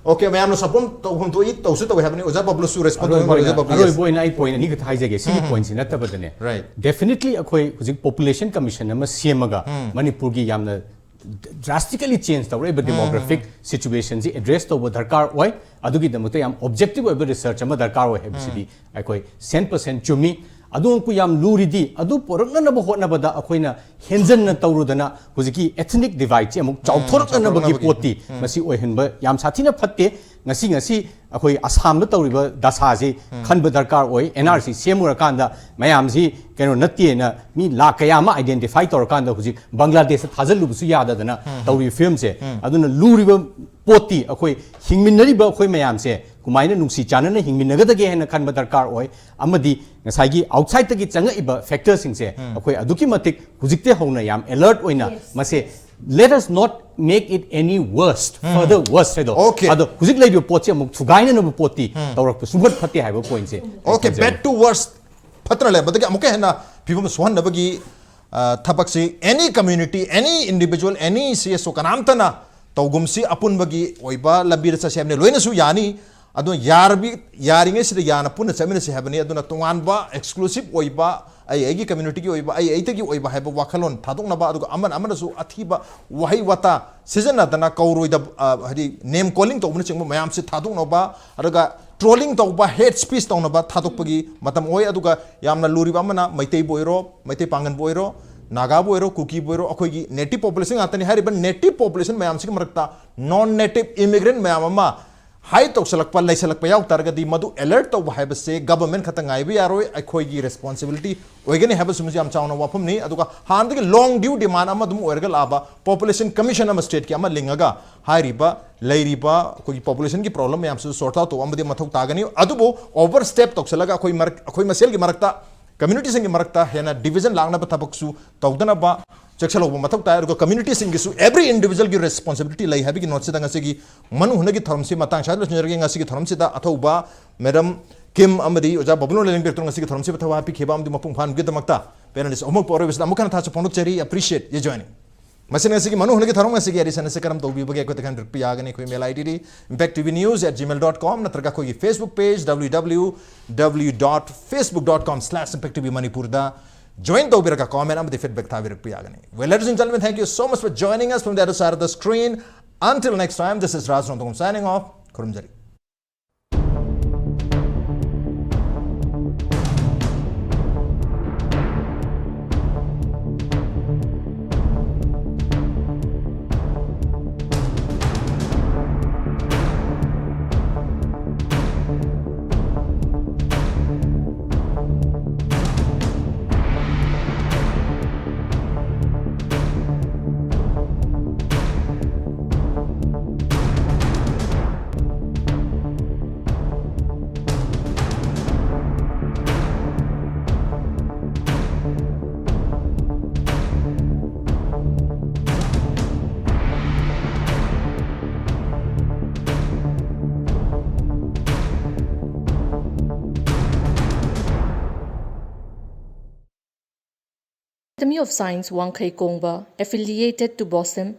okay mayam na support to phom tho e to su to we habni oja Babloo su respond to oja Babloo aroi boy na I point ni ka thai jage si point si natta badane right definitely akhoi hujik population commission ama semaga Manipur gi yamna drastically change the demographic situation ji address to darkar oi adugi damote yam objective oi research ama darkar oi habsidi akoi 100% chumi adu ku yam luridi adu porakna na hotna bada akoina henjan na tawrudana hujiki ethnic divide chi amuk chawthork na bagi poti masi oi henba yam sathina phatte ngasi akoi Assam na tawriba dasa ji khanba darkar oi NRC semura kanda mayam ji keno natte na mi la kayama identify tor kanda hujik Bangladesh thajalu bu su yada dana tawri film se aduna luriba poti akoi hingminari ba akoi mayam se kumaina nungsi chana na hingminaga ge hena khanba darkar oi amadi ngasai gi outside ta gi changa iba factors sing se akoi aduki matik hujikte hona yam alert oina mase let us not make it any worse further worse sedo ado hujik lai bi poti amuk thugaina na bu poti tawrak pu subat phati haiba point se okay bad to worse phatra le badagi amuke hena people swan na bagi thabak se any community any individual any CSO kanamtana tawgumsi apun bagi oiba labir sa semne loina su yani adu yarbi yaringe sida yana punna chamina se habani aduna tunganba exclusive oiba ai community ki oiba ai tagi oiba haiba wakhalon thadong na ba adu aman su athiba wahi wata season na dana kauroi da hari name calling to mun chingba mayam se thadong na ba aduga trolling to ba hate speech to na ba thadok pagi matam oi aduga yamna luri ba mana maitei boiro maitai pangan boiro naga boiro kuki boiro akoi gi native population atani hari ban native population mayam se marakta non native immigrant mayam ma hai to selak pa lai selak pa yaw targadi madu alert to haiba se government khata ngai bi yaroi akhoi gi responsibility oigani haiba sumji am chauna wapam ni aduga handagi long due demand ama dum oirgal aba population commission ama state ki ama lingaga hairiba lairiba koi population ki problem yam su sort out to amadi mathok tagani adubo overstep to selaga akhoi masel gi marakta community sing gi marakta hena division langna ba tabaksu tawdana ba चेक्सल होबो मथक तायर को community सिंग गिसु every individual की responsibility लाई हैबी की note से दंगसे की मनु हुने की थरम से मतांग शायद लसनर के ngasi की थरम से दा अथौबा मैडम किम अमदी ओजा बबलू लेलिंग पेट्रो ngasi की थरम से बथवा पी खेबा अमदी मपुंग फान गे दमकता पैनलिस्ट अमुक पोरो विसला मुखन था से पोनुक चेरी अप्रिशिएट ये joining Masih nasi ki Manung lagi tharong nasi ki edition nasi karam tobi bagi aku tekan rupiah gani koi mail ID di impacttvnews@gmail.com natraga koi Facebook page www.facebook.com/impacttvmanipur da join tobi raka comment am the feedback thabi rupiah gani. Well, ladies and gentlemen, thank you so much for joining us from the other side of the screen. Until next time, this is Raj Nongthombam signing off. Khuraijam. Academy of Science Wangkai Kongba, affiliated to BOSM,